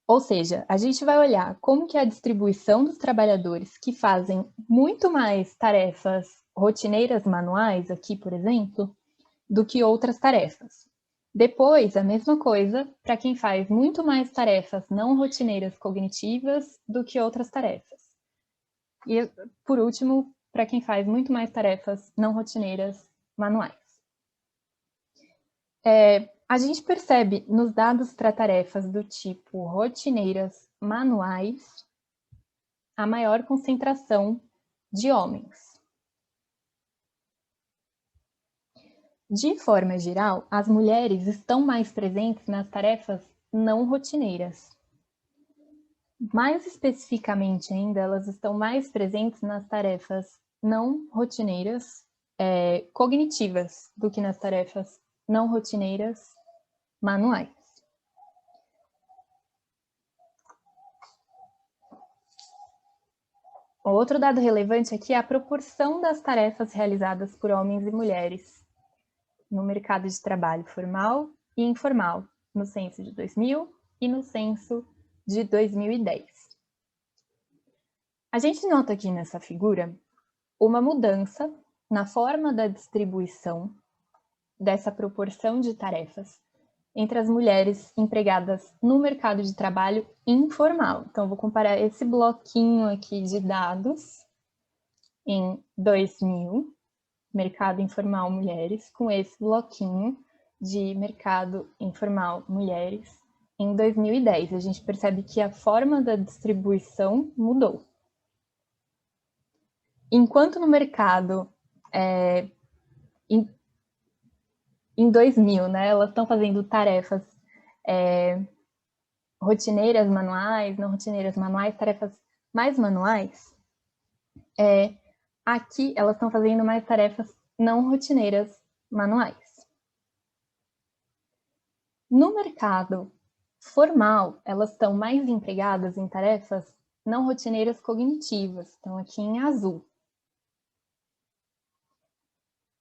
Ou seja, a gente vai olhar como que é a distribuição dos trabalhadores que fazem muito mais tarefas rotineiras manuais, aqui, por exemplo, do que outras tarefas. Depois, a mesma coisa para quem faz muito mais tarefas não rotineiras cognitivas do que outras tarefas. E, por último, para quem faz muito mais tarefas não rotineiras manuais. A gente percebe nos dados para tarefas do tipo rotineiras manuais a maior concentração de homens. De forma geral, as mulheres estão mais presentes nas tarefas não rotineiras. Mais especificamente ainda, elas estão mais presentes nas tarefas não rotineiras cognitivas do que nas tarefas não rotineiras manuais. Outro dado relevante aqui é a proporção das tarefas realizadas por homens e mulheres no mercado de trabalho formal e informal, no censo de 2000 e no censo de 2010. A gente nota aqui nessa figura uma mudança na forma da distribuição dessa proporção de tarefas entre as mulheres empregadas no mercado de trabalho informal. Então, eu vou comparar esse bloquinho aqui de dados em 2000, mercado informal mulheres, com esse bloquinho de mercado informal mulheres em 2010. A gente percebe que a forma da distribuição mudou. Enquanto no mercado, em 2000, né, elas estão fazendo tarefas rotineiras manuais, não rotineiras manuais, tarefas mais manuais, aqui elas estão fazendo mais tarefas não rotineiras manuais. No mercado formal, elas estão mais empregadas em tarefas não rotineiras cognitivas, estão aqui em azul.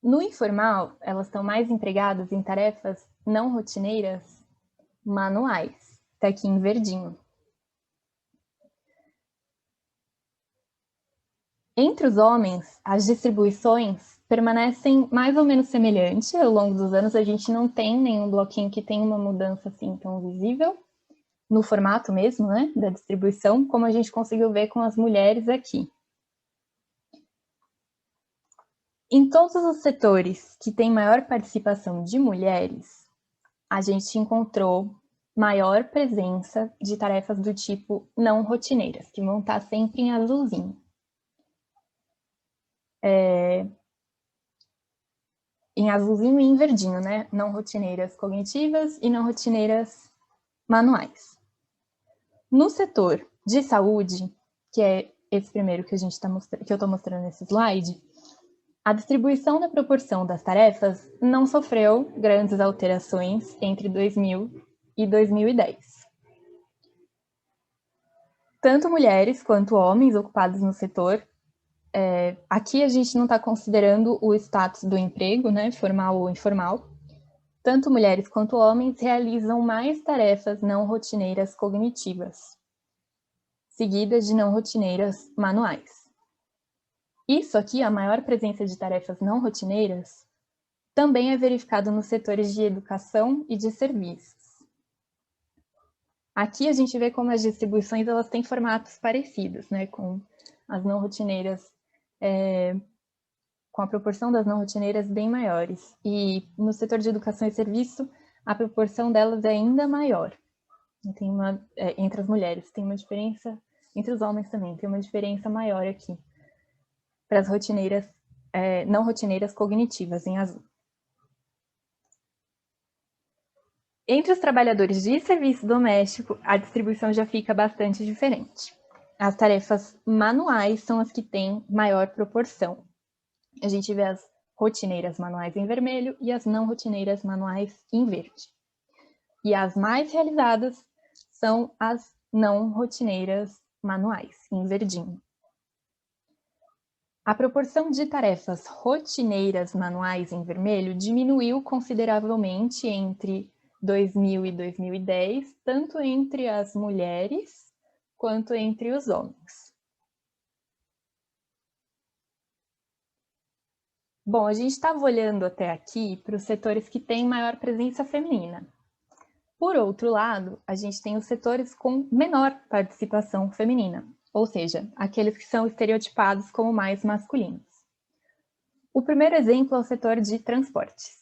No informal, elas estão mais empregadas em tarefas não rotineiras manuais, está aqui em verdinho. Entre os homens, as distribuições permanecem mais ou menos semelhantes ao longo dos anos. A gente não tem nenhum bloquinho que tenha uma mudança assim tão visível no formato mesmo, né, da distribuição, como a gente conseguiu ver com as mulheres aqui. Em todos os setores que têm maior participação de mulheres, a gente encontrou maior presença de tarefas do tipo não rotineiras, que vão estar sempre em azulzinho. Em azulzinho e em verdinho, né? Não rotineiras cognitivas e não rotineiras manuais. No setor de saúde, que é esse primeiro que, que eu estou mostrando nesse slide, a distribuição da proporção das tarefas não sofreu grandes alterações entre 2000 e 2010. Tanto mulheres quanto homens ocupados no setor, aqui a gente não está considerando o status do emprego, né, formal ou informal, tanto mulheres quanto homens realizam mais tarefas não rotineiras cognitivas, seguidas de não rotineiras manuais. Isso aqui, a maior presença de tarefas não rotineiras, também é verificado nos setores de educação e de serviços. Aqui a gente vê como as distribuições elas têm formatos parecidos, né, com as não rotineiras, com a proporção das não rotineiras bem maiores. E no setor de educação e serviço, a proporção delas é ainda maior. Tem entre as mulheres, tem uma diferença, entre os homens também, tem uma diferença maior aqui, para as rotineiras, não rotineiras cognitivas, em azul. Entre os trabalhadores de serviço doméstico, a distribuição já fica bastante diferente. As tarefas manuais são as que têm maior proporção. A gente vê as rotineiras manuais em vermelho e as não rotineiras manuais em verde. E as mais realizadas são as não rotineiras manuais, em verdinho. A proporção de tarefas rotineiras manuais em vermelho diminuiu consideravelmente entre 2000 e 2010, tanto entre as mulheres quanto entre os homens. Bom, a gente estava olhando até aqui para os setores que têm maior presença feminina. Por outro lado, a gente tem os setores com menor participação feminina, ou seja, aqueles que são estereotipados como mais masculinos. O primeiro exemplo é o setor de transportes.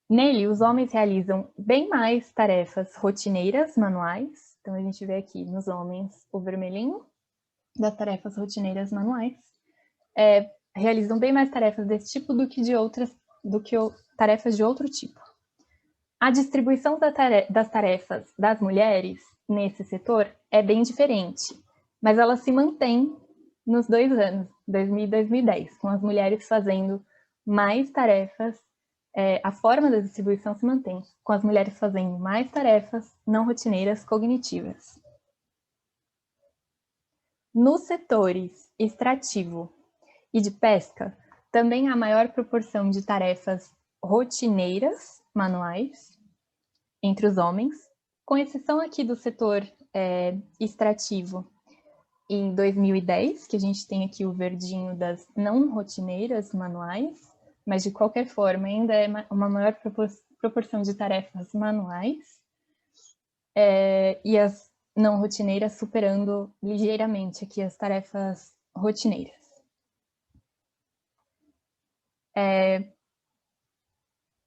Nele, os homens realizam bem mais tarefas rotineiras manuais, então a gente vê aqui nos homens o vermelhinho das tarefas rotineiras manuais, realizam bem mais tarefas desse tipo do que tarefas de outro tipo. A distribuição das tarefas das mulheres nesse setor é bem diferente, mas ela se mantém nos 2 anos, 2000 e 2010, com as mulheres fazendo mais tarefas, a forma da distribuição se mantém, com as mulheres fazendo mais tarefas não rotineiras cognitivas. Nos setores extrativo e de pesca, também há maior proporção de tarefas rotineiras manuais entre os homens, com exceção aqui do setor extrativo em 2010, que a gente tem aqui o verdinho das não rotineiras manuais, mas de qualquer forma ainda é uma maior proporção de tarefas manuais, e as não rotineiras superando ligeiramente aqui as tarefas rotineiras.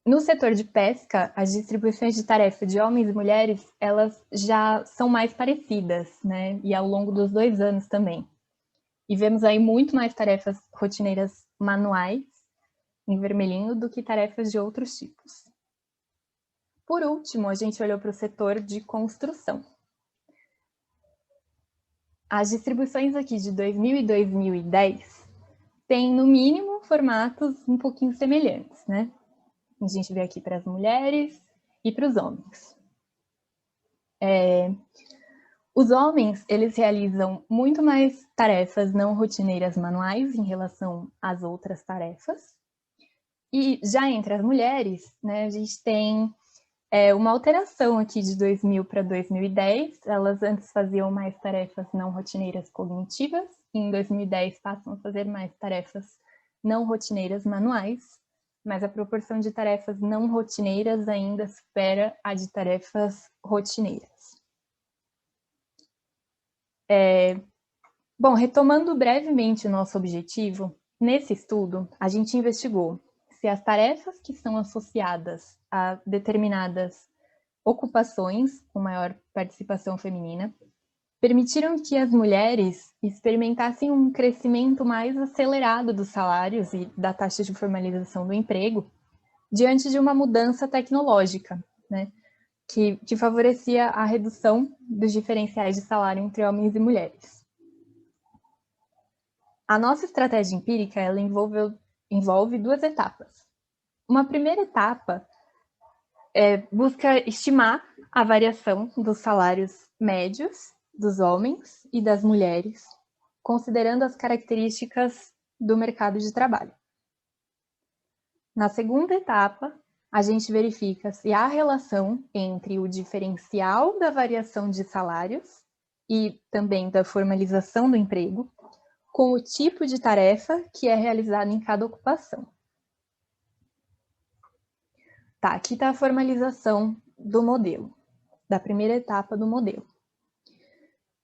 No setor de pesca, as distribuições de tarefa de homens e mulheres, elas já são mais parecidas, né? E ao longo dos 2 anos também. E vemos aí muito mais tarefas rotineiras manuais, em vermelhinho, do que tarefas de outros tipos. Por último, a gente olhou para o setor de construção. As distribuições aqui de 2000 e 2010 têm, no mínimo, formatos um pouquinho semelhantes, né? A gente vê aqui para as mulheres e para os homens. Os homens, eles realizam muito mais tarefas não rotineiras manuais em relação às outras tarefas. E já entre as mulheres, né, a gente tem uma alteração aqui de 2000 para 2010. Elas antes faziam mais tarefas não rotineiras cognitivas, e em 2010 passam a fazer mais tarefas não rotineiras manuais, mas a proporção de tarefas não rotineiras ainda supera a de tarefas rotineiras. Bom, retomando brevemente o nosso objetivo, nesse estudo, a gente investigou se as tarefas que são associadas a determinadas ocupações com maior participação feminina permitiram que as mulheres experimentassem um crescimento mais acelerado dos salários e da taxa de formalização do emprego diante de uma mudança tecnológica, né, que favorecia a redução dos diferenciais de salário entre homens e mulheres. A nossa estratégia empírica ela envolve duas etapas. Uma primeira etapa busca estimar a variação dos salários médios dos homens e das mulheres, considerando as características do mercado de trabalho. Na segunda etapa, a gente verifica se há relação entre o diferencial da variação de salários e também da formalização do emprego com o tipo de tarefa que é realizada em cada ocupação. Tá, aqui está a formalização do modelo, da primeira etapa do modelo.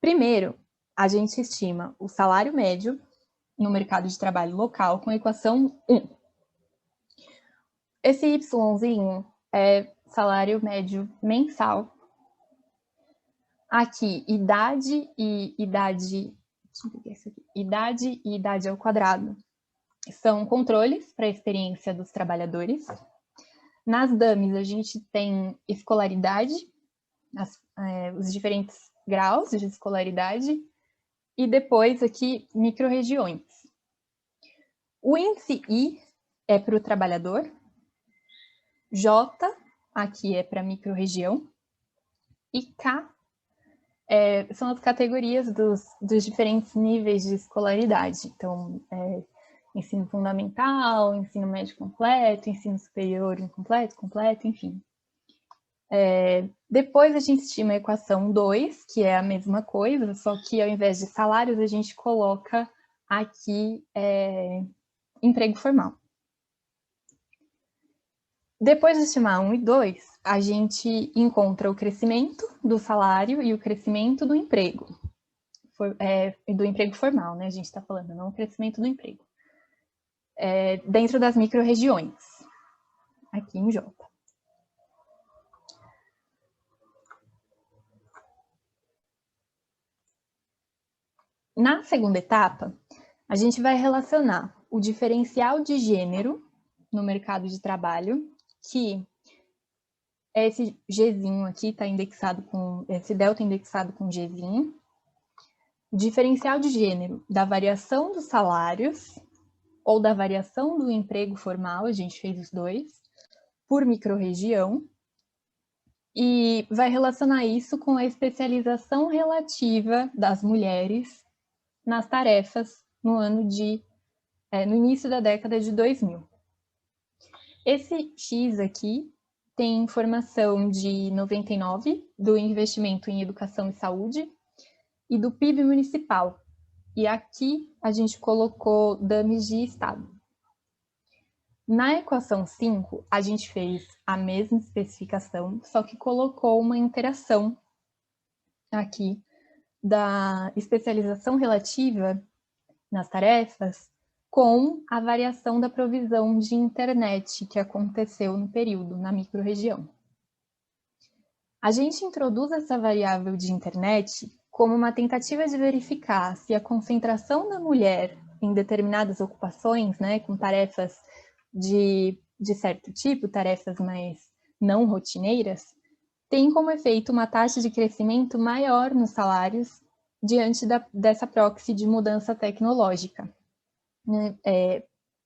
Primeiro, a gente estima o salário médio no mercado de trabalho local com a equação 1. Esse Yzinho é salário médio mensal. Aqui, idade e idade ao quadrado são controles para a experiência dos trabalhadores. Nas dummies, a gente tem escolaridade, os diferentes graus de escolaridade, e depois aqui micro-regiões. O índice I é para o trabalhador, J aqui é para a micro-região, e K são as categorias dos diferentes níveis de escolaridade. Então, ensino fundamental, ensino médio completo, ensino superior incompleto, completo, enfim. Depois a gente estima a equação 2, que é a mesma coisa, só que ao invés de salários, a gente coloca aqui emprego formal. Depois de estimar 1 e 2, a gente encontra o crescimento do salário e o crescimento do emprego. Do emprego formal, né? A gente está falando, não o crescimento do emprego. Dentro das micro-regiões, aqui em J. Na segunda etapa, a gente vai relacionar o diferencial de gênero no mercado de trabalho, que esse Gzinho aqui está indexado com, esse delta indexado com Gzinho, o diferencial de gênero da variação dos salários ou da variação do emprego formal, a gente fez os dois, por micro-região, e vai relacionar isso com a especialização relativa das mulheres nas tarefas no início da década de 2000. Esse X aqui tem informação de 99 do investimento em educação e saúde e do PIB municipal. E aqui a gente colocou dummies de estado. Na equação 5, a gente fez a mesma especificação, só que colocou uma interação aqui da especialização relativa nas tarefas com a variação da provisão de internet que aconteceu no período, na micro-região. A gente introduz essa variável de internet como uma tentativa de verificar se a concentração da mulher em determinadas ocupações, né, com tarefas de certo tipo, tarefas mais não rotineiras, tem como efeito uma taxa de crescimento maior nos salários diante dessa proxy de mudança tecnológica.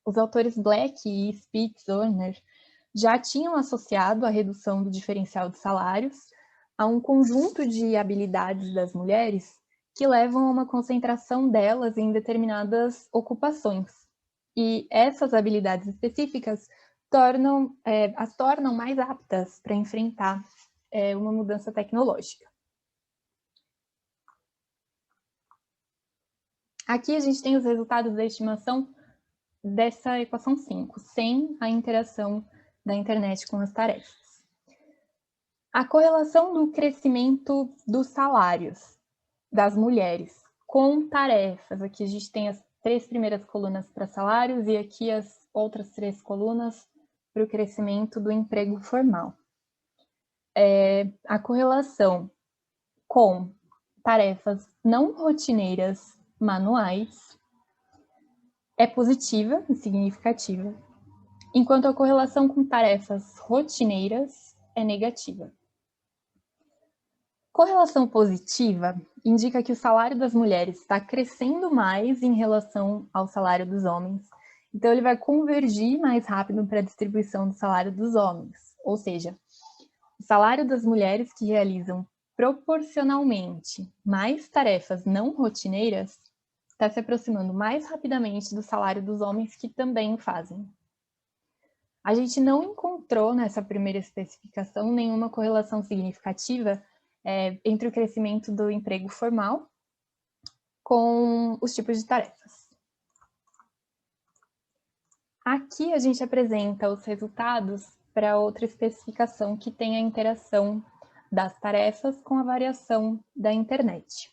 Os autores Black e Spitz-Horner já tinham associado a redução do diferencial de salários a um conjunto de habilidades das mulheres que levam a uma concentração delas em determinadas ocupações. E essas habilidades específicas as tornam mais aptas para enfrentar uma mudança tecnológica. Aqui a gente tem os resultados da estimação dessa equação 5, sem a interação da internet com as tarefas. A correlação do crescimento dos salários das mulheres com tarefas. Aqui a gente tem as 3 primeiras colunas para salários e aqui as outras 3 colunas para o crescimento do emprego formal. A correlação com tarefas não rotineiras manuais é positiva e significativa, enquanto a correlação com tarefas rotineiras é negativa. Correlação positiva indica que o salário das mulheres está crescendo mais em relação ao salário dos homens, então ele vai convergir mais rápido para a distribuição do salário dos homens, ou seja, o salário das mulheres que realizam proporcionalmente mais tarefas não rotineiras está se aproximando mais rapidamente do salário dos homens que também o fazem. A gente não encontrou nessa primeira especificação nenhuma correlação significativa entre o crescimento do emprego formal com os tipos de tarefas. Aqui a gente apresenta os resultados para outra especificação que tem a interação das tarefas com a variação da internet.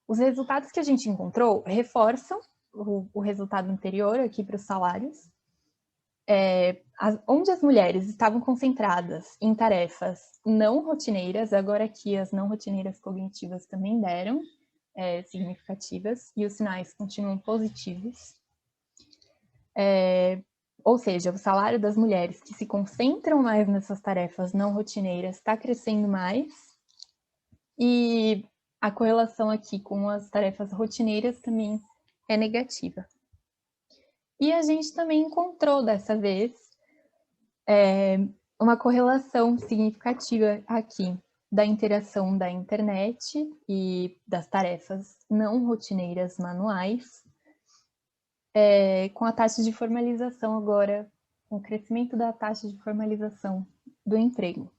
Os resultados que a gente encontrou reforçam o resultado anterior aqui para os salários, onde as mulheres estavam concentradas em tarefas não rotineiras, agora aqui as não rotineiras cognitivas também deram significativas, e os sinais continuam positivos. Ou seja, o salário das mulheres que se concentram mais nessas tarefas não rotineiras está crescendo mais, e a correlação aqui com as tarefas rotineiras também é negativa. E a gente também encontrou, dessa vez, uma correlação significativa aqui da interação da internet e das tarefas não rotineiras manuais, com a taxa de formalização agora, com o crescimento da taxa de formalização do emprego.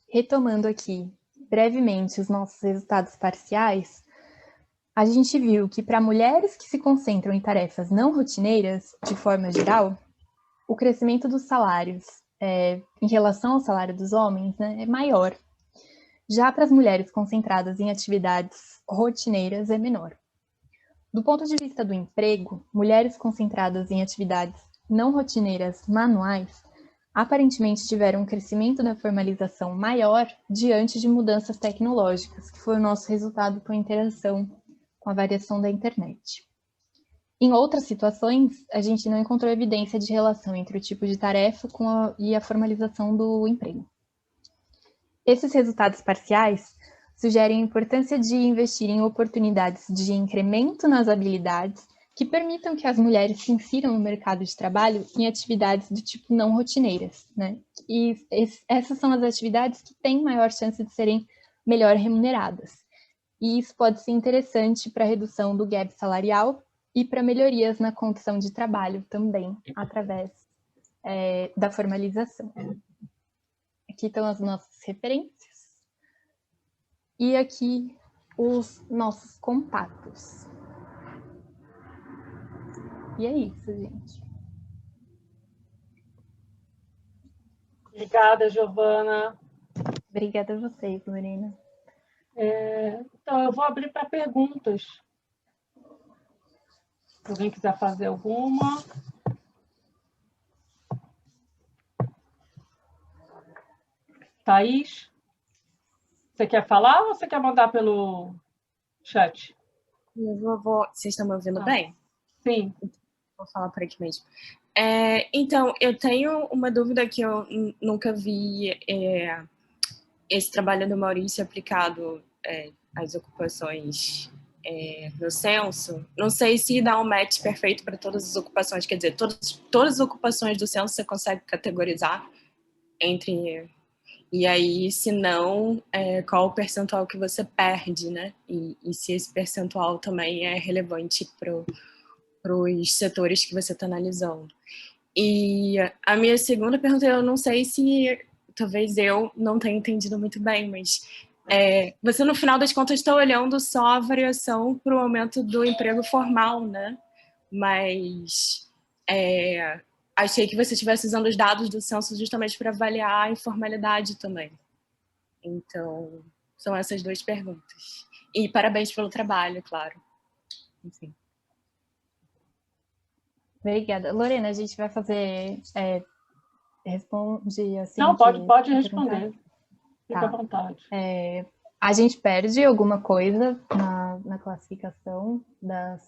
Retomando aqui brevemente os nossos resultados parciais, a gente viu que para mulheres que se concentram em tarefas não rotineiras, de forma geral, o crescimento dos salários em relação ao salário dos homens, né, é maior. Já para as mulheres concentradas em atividades rotineiras é menor. Do ponto de vista do emprego, mulheres concentradas em atividades não rotineiras manuais aparentemente tiveram um crescimento da formalização maior diante de mudanças tecnológicas, que foi o nosso resultado com a interação com a variação da internet. Em outras situações, a gente não encontrou evidência de relação entre o tipo de tarefa e a formalização do emprego. Esses resultados parciais sugerem a importância de investir em oportunidades de incremento nas habilidades que permitam que as mulheres se insiram no mercado de trabalho em atividades do tipo não rotineiras, né? E essas são as atividades que têm maior chance de serem melhor remuneradas. E isso pode ser interessante para a redução do gap salarial e para melhorias na condição de trabalho também, através da formalização. Aqui estão as nossas referências. E aqui os nossos contatos. E é isso, gente. Obrigada, Giovana. Obrigada a vocês, Lorena. Então, eu vou abrir para perguntas. Se alguém quiser fazer alguma. Thaís, você quer falar ou você quer mandar pelo chat? Vocês estão me ouvindo bem? Sim. Vou falar por aqui mesmo. Então, eu tenho uma dúvida que eu nunca vi esse trabalho do Maurício aplicado às ocupações no censo. Não sei se dá um match perfeito para todas as ocupações, quer dizer, todas as ocupações do censo você consegue categorizar entre... E aí, se não, qual o percentual que você perde, né? E se esse percentual também é relevante para os setores que você está analisando. E a minha segunda pergunta, eu não sei se talvez eu não tenha entendido muito bem, mas Você, no final das contas, está olhando só a variação para o aumento do emprego formal, né? Mas achei que você estivesse usando os dados do censo justamente para avaliar a informalidade também. Então, são essas duas perguntas. E parabéns pelo trabalho, claro. Enfim. Obrigada. Lorena, a gente vai fazer... responde assim... Não, pode responder. Fica à vontade. A gente perde alguma coisa na classificação das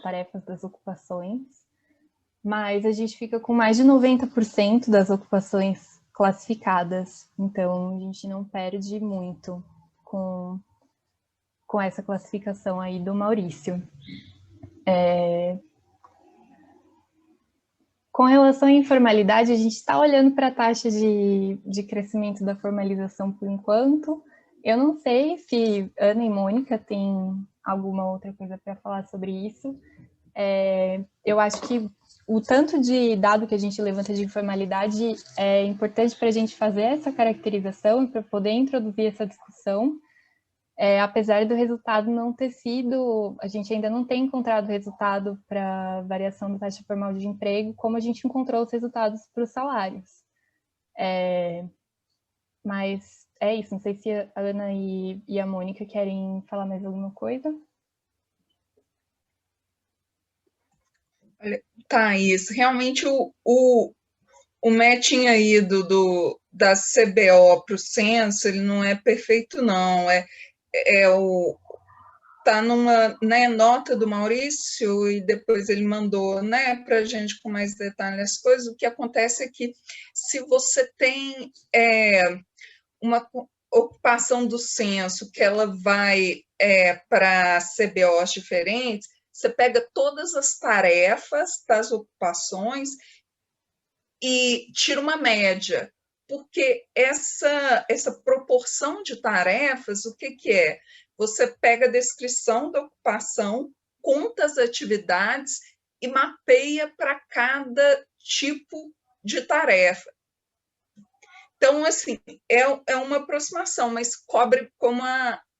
tarefas, das ocupações, mas a gente fica com mais de 90% das ocupações classificadas, então a gente não perde muito com essa classificação aí do Maurício. Com relação à informalidade, a gente está olhando para a taxa de crescimento da formalização por enquanto. Eu não sei se Ana e Mônica têm alguma outra coisa para falar sobre isso. Eu acho que o tanto de dado que a gente levanta de informalidade é importante para a gente fazer essa caracterização e para poder introduzir essa discussão. Apesar do resultado não ter sido, a gente ainda não tem encontrado resultado para variação da taxa formal de emprego, como a gente encontrou os resultados para os salários. Mas é isso, não sei se a Ana e a Mônica querem falar mais alguma coisa. Tá, isso. Realmente o matching aí da CBO para o censo, ele não é perfeito, não. Tá numa, né, nota do Maurício e depois ele mandou, né, para a gente com mais detalhe as coisas. O que acontece é que se você tem uma ocupação do censo que ela vai para CBOs diferentes, você pega todas as tarefas das ocupações e tira uma média, porque essa proporção de tarefas, o que é? Você pega a descrição da ocupação, conta as atividades e mapeia para cada tipo de tarefa. Então, assim, é uma aproximação, mas cobre, como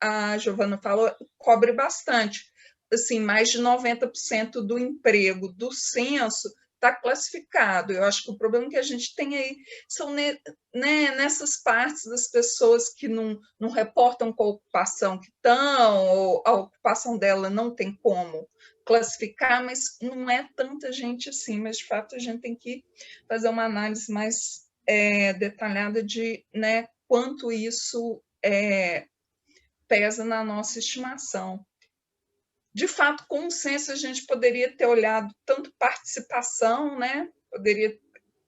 a Giovana falou, cobre bastante. Assim, mais de 90% do emprego do censo está classificado. Eu acho que o problema que a gente tem aí são nessas partes das pessoas que não reportam com a ocupação que estão, ou a ocupação dela não tem como classificar, mas não é tanta gente assim, mas de fato a gente tem que fazer uma análise mais detalhada de, né, quanto isso pesa na nossa estimação. De fato, com o censo, a gente poderia ter olhado tanto participação, né,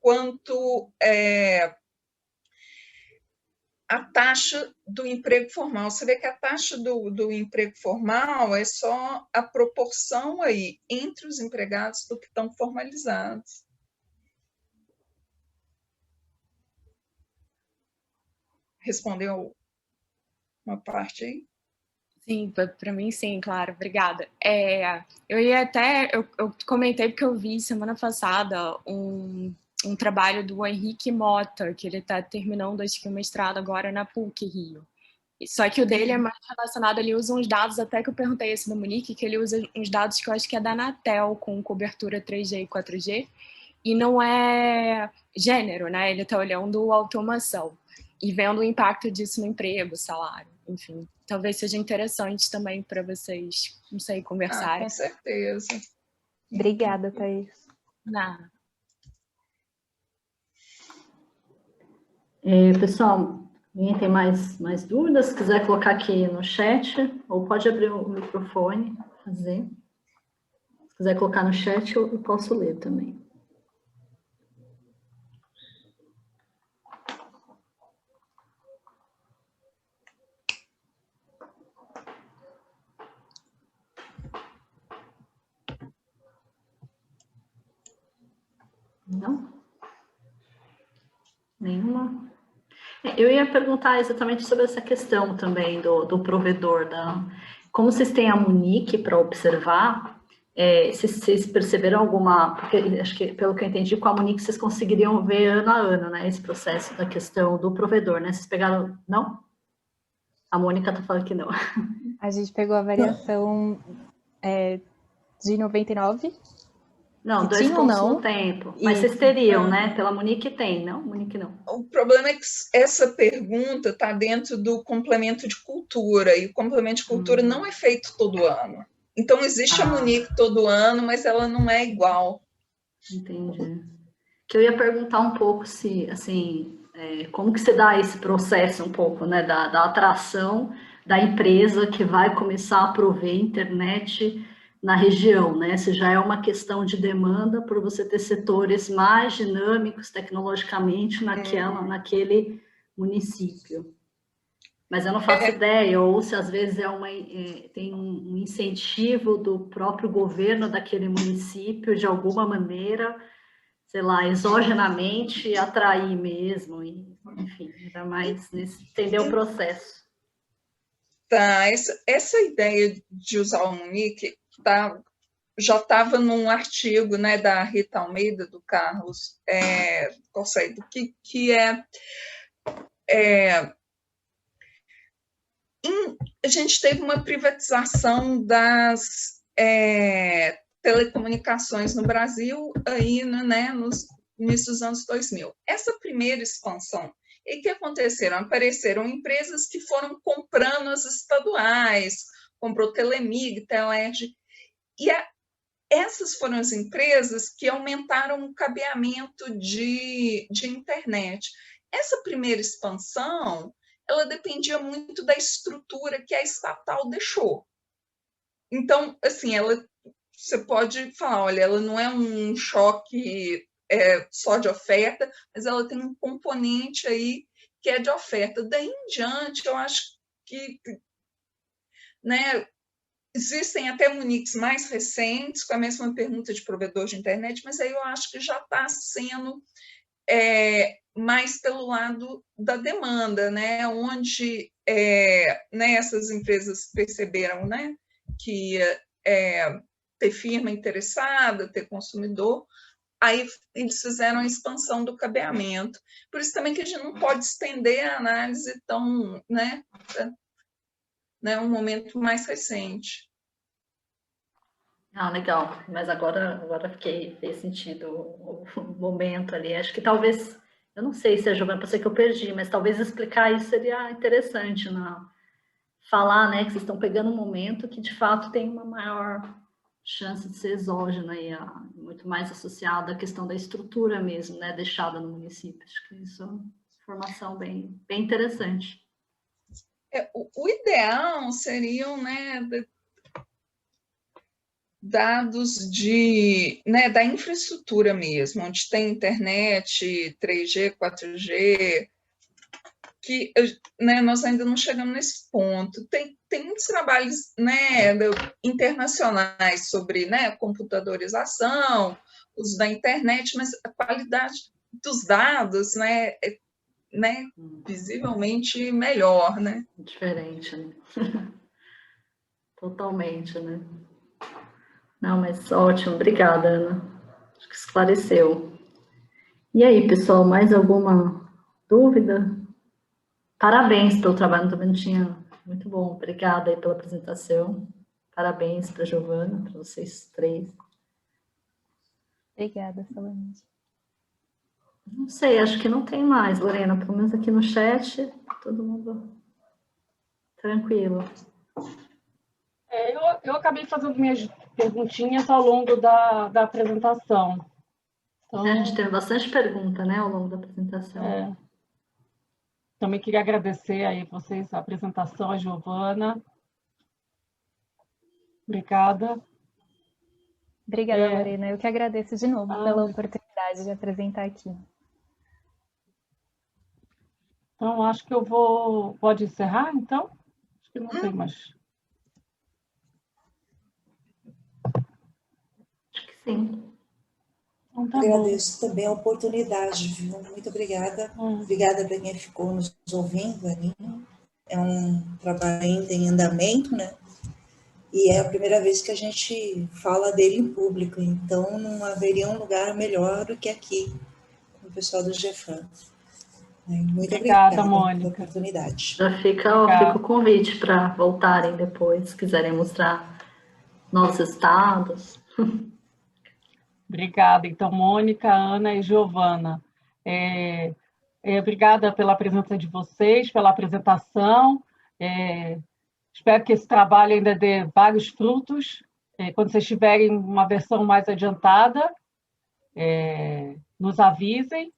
quanto a taxa do emprego formal. Você vê que a taxa do emprego formal é só a proporção aí entre os empregados do que estão formalizados. Respondeu uma parte aí? Sim, para mim sim, claro, obrigada. Eu comentei porque eu vi semana passada um trabalho do Henrique Mota, que ele está terminando, acho que o mestrado agora na PUC Rio. Só que o dele é mais relacionado, ele usa uns dados, até que eu perguntei esse do Monique, que ele usa uns dados que eu acho que é da Anatel, com cobertura 3G e 4G, e não é gênero, né? Ele está olhando automação e vendo o impacto disso no emprego, salário, enfim. Talvez seja interessante também para vocês, não sei, conversarem. Com certeza. Obrigada, Thaís. Nada. Pessoal, ninguém tem mais dúvidas? Se quiser colocar aqui no chat, ou pode abrir o microfone, fazer. Se quiser colocar no chat, eu posso ler também. Não? Nenhuma? Eu ia perguntar exatamente sobre essa questão também do provedor. Como vocês têm a Monique para observar, se vocês perceberam alguma... Porque acho que, pelo que eu entendi, com a Monique vocês conseguiriam ver ano a ano, né, esse processo da questão do provedor, né? Vocês pegaram... Não? A Mônica está falando que não. A gente pegou a variação de 99. Não, 2 pontos no tempo. Mas vocês teriam, né? Pela Monique tem, não? Monique não. O problema é que essa pergunta está dentro do complemento de cultura, e o complemento de cultura não é feito todo ano. Então, existe a Monique todo ano, mas ela não é igual. Entendi. Que eu ia perguntar um pouco se, assim, como que você dá esse processo um pouco, né, da atração da empresa que vai começar a prover internet na região, né? Se já é uma questão de demanda por você ter setores mais dinâmicos tecnologicamente naquele município. Mas eu não faço ideia, ou se às vezes tem um incentivo do próprio governo daquele município, de alguma maneira, sei lá, exogenamente atrair mesmo, enfim, era mais entender o processo. Tá, essa ideia de usar o Monique já estava num artigo, né, da Rita Almeida, do Carlos Corseiro, que a gente teve uma privatização das telecomunicações no Brasil aí, né, nos início dos anos 2000. Essa primeira expansão, e que aconteceram? Apareceram empresas que foram comprando as estaduais, comprou Telemig, Telerge, e essas foram as empresas que aumentaram o cabeamento de internet. Essa primeira expansão, ela dependia muito da estrutura que a estatal deixou. Então, assim, você pode falar, olha, ela não é um choque só de oferta, mas ela tem um componente aí que é de oferta. Daí em diante, eu acho que, né, existem até Moniques mais recentes, com a mesma pergunta de provedor de internet, mas aí eu acho que já está sendo mais pelo lado da demanda, né, onde né, essas empresas perceberam, né, que ia ter firma interessada, ter consumidor, aí eles fizeram a expansão do cabeamento. Por isso também que a gente não pode estender a análise tão, né, um momento mais recente. Legal, mas agora fez sentido o momento ali. Acho que talvez, eu não sei se a Giovana, pode ser que eu perdi, mas talvez explicar isso seria interessante, falar, né, que vocês estão pegando um momento que de fato tem uma maior chance de ser exógeno aí, muito mais associada à questão da estrutura mesmo, né, deixada no município. Acho que isso é uma informação bem interessante. O ideal seriam, né, dados né, da infraestrutura mesmo, onde tem internet, 3G, 4G, que, né, nós ainda não chegamos nesse ponto. Tem muitos trabalhos, né, internacionais sobre, né, computadorização, uso da internet, mas a qualidade dos dados, né, visivelmente melhor, né? Diferente, né? Totalmente, né? Não, mas ótimo, obrigada, Ana. Acho que esclareceu. E aí, pessoal, mais alguma dúvida? Parabéns pelo trabalho, também não tinha. Muito bom, obrigada aí pela apresentação. Parabéns para a Giovana, para vocês três. Obrigada, Solange. Não sei, acho que não tem mais, Lorena, pelo menos aqui no chat, todo mundo tranquilo. Eu acabei fazendo minhas perguntinhas ao longo da apresentação. Então, a gente teve bastante pergunta, né, ao longo da apresentação. Também queria agradecer aí vocês a apresentação, a Giovana. Obrigada. Obrigada, Lorena. Eu que agradeço de novo pela oportunidade de apresentar aqui. Então, acho que pode encerrar, então? Acho que não tem mais. Acho que sim. Então, tá agradeço também a oportunidade, viu? Muito obrigada. Obrigada para quem ficou nos ouvindo ali. É um trabalho ainda em andamento, né? E é a primeira vez que a gente fala dele em público, então não haveria um lugar melhor do que aqui, com o pessoal do GEFAM. Muito Obrigada, obrigada Mônica. pela oportunidade. Já fica o convite para voltarem depois, se quiserem mostrar novos estados. Obrigada. Então, Mônica, Ana e Giovana. Obrigada pela presença de vocês, pela apresentação. Espero que esse trabalho ainda dê vários frutos. Quando vocês tiverem uma versão mais adiantada, nos avisem.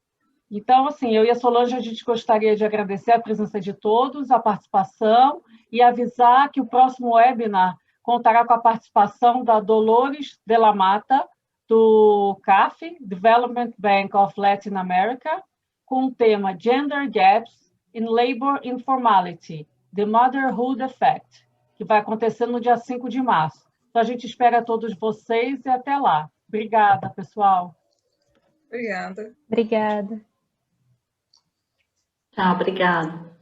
Então, assim, eu e a Solange, a gente gostaria de agradecer a presença de todos, a participação, e avisar que o próximo webinar contará com a participação da Dolores de la Mata, do CAF, Development Bank of Latin America, com o tema Gender Gaps in Labor Informality, The Motherhood Effect, que vai acontecer no dia 5 de março. Então, a gente espera todos vocês e até lá. Obrigada, pessoal. Obrigada. Obrigada. Tchau, obrigada.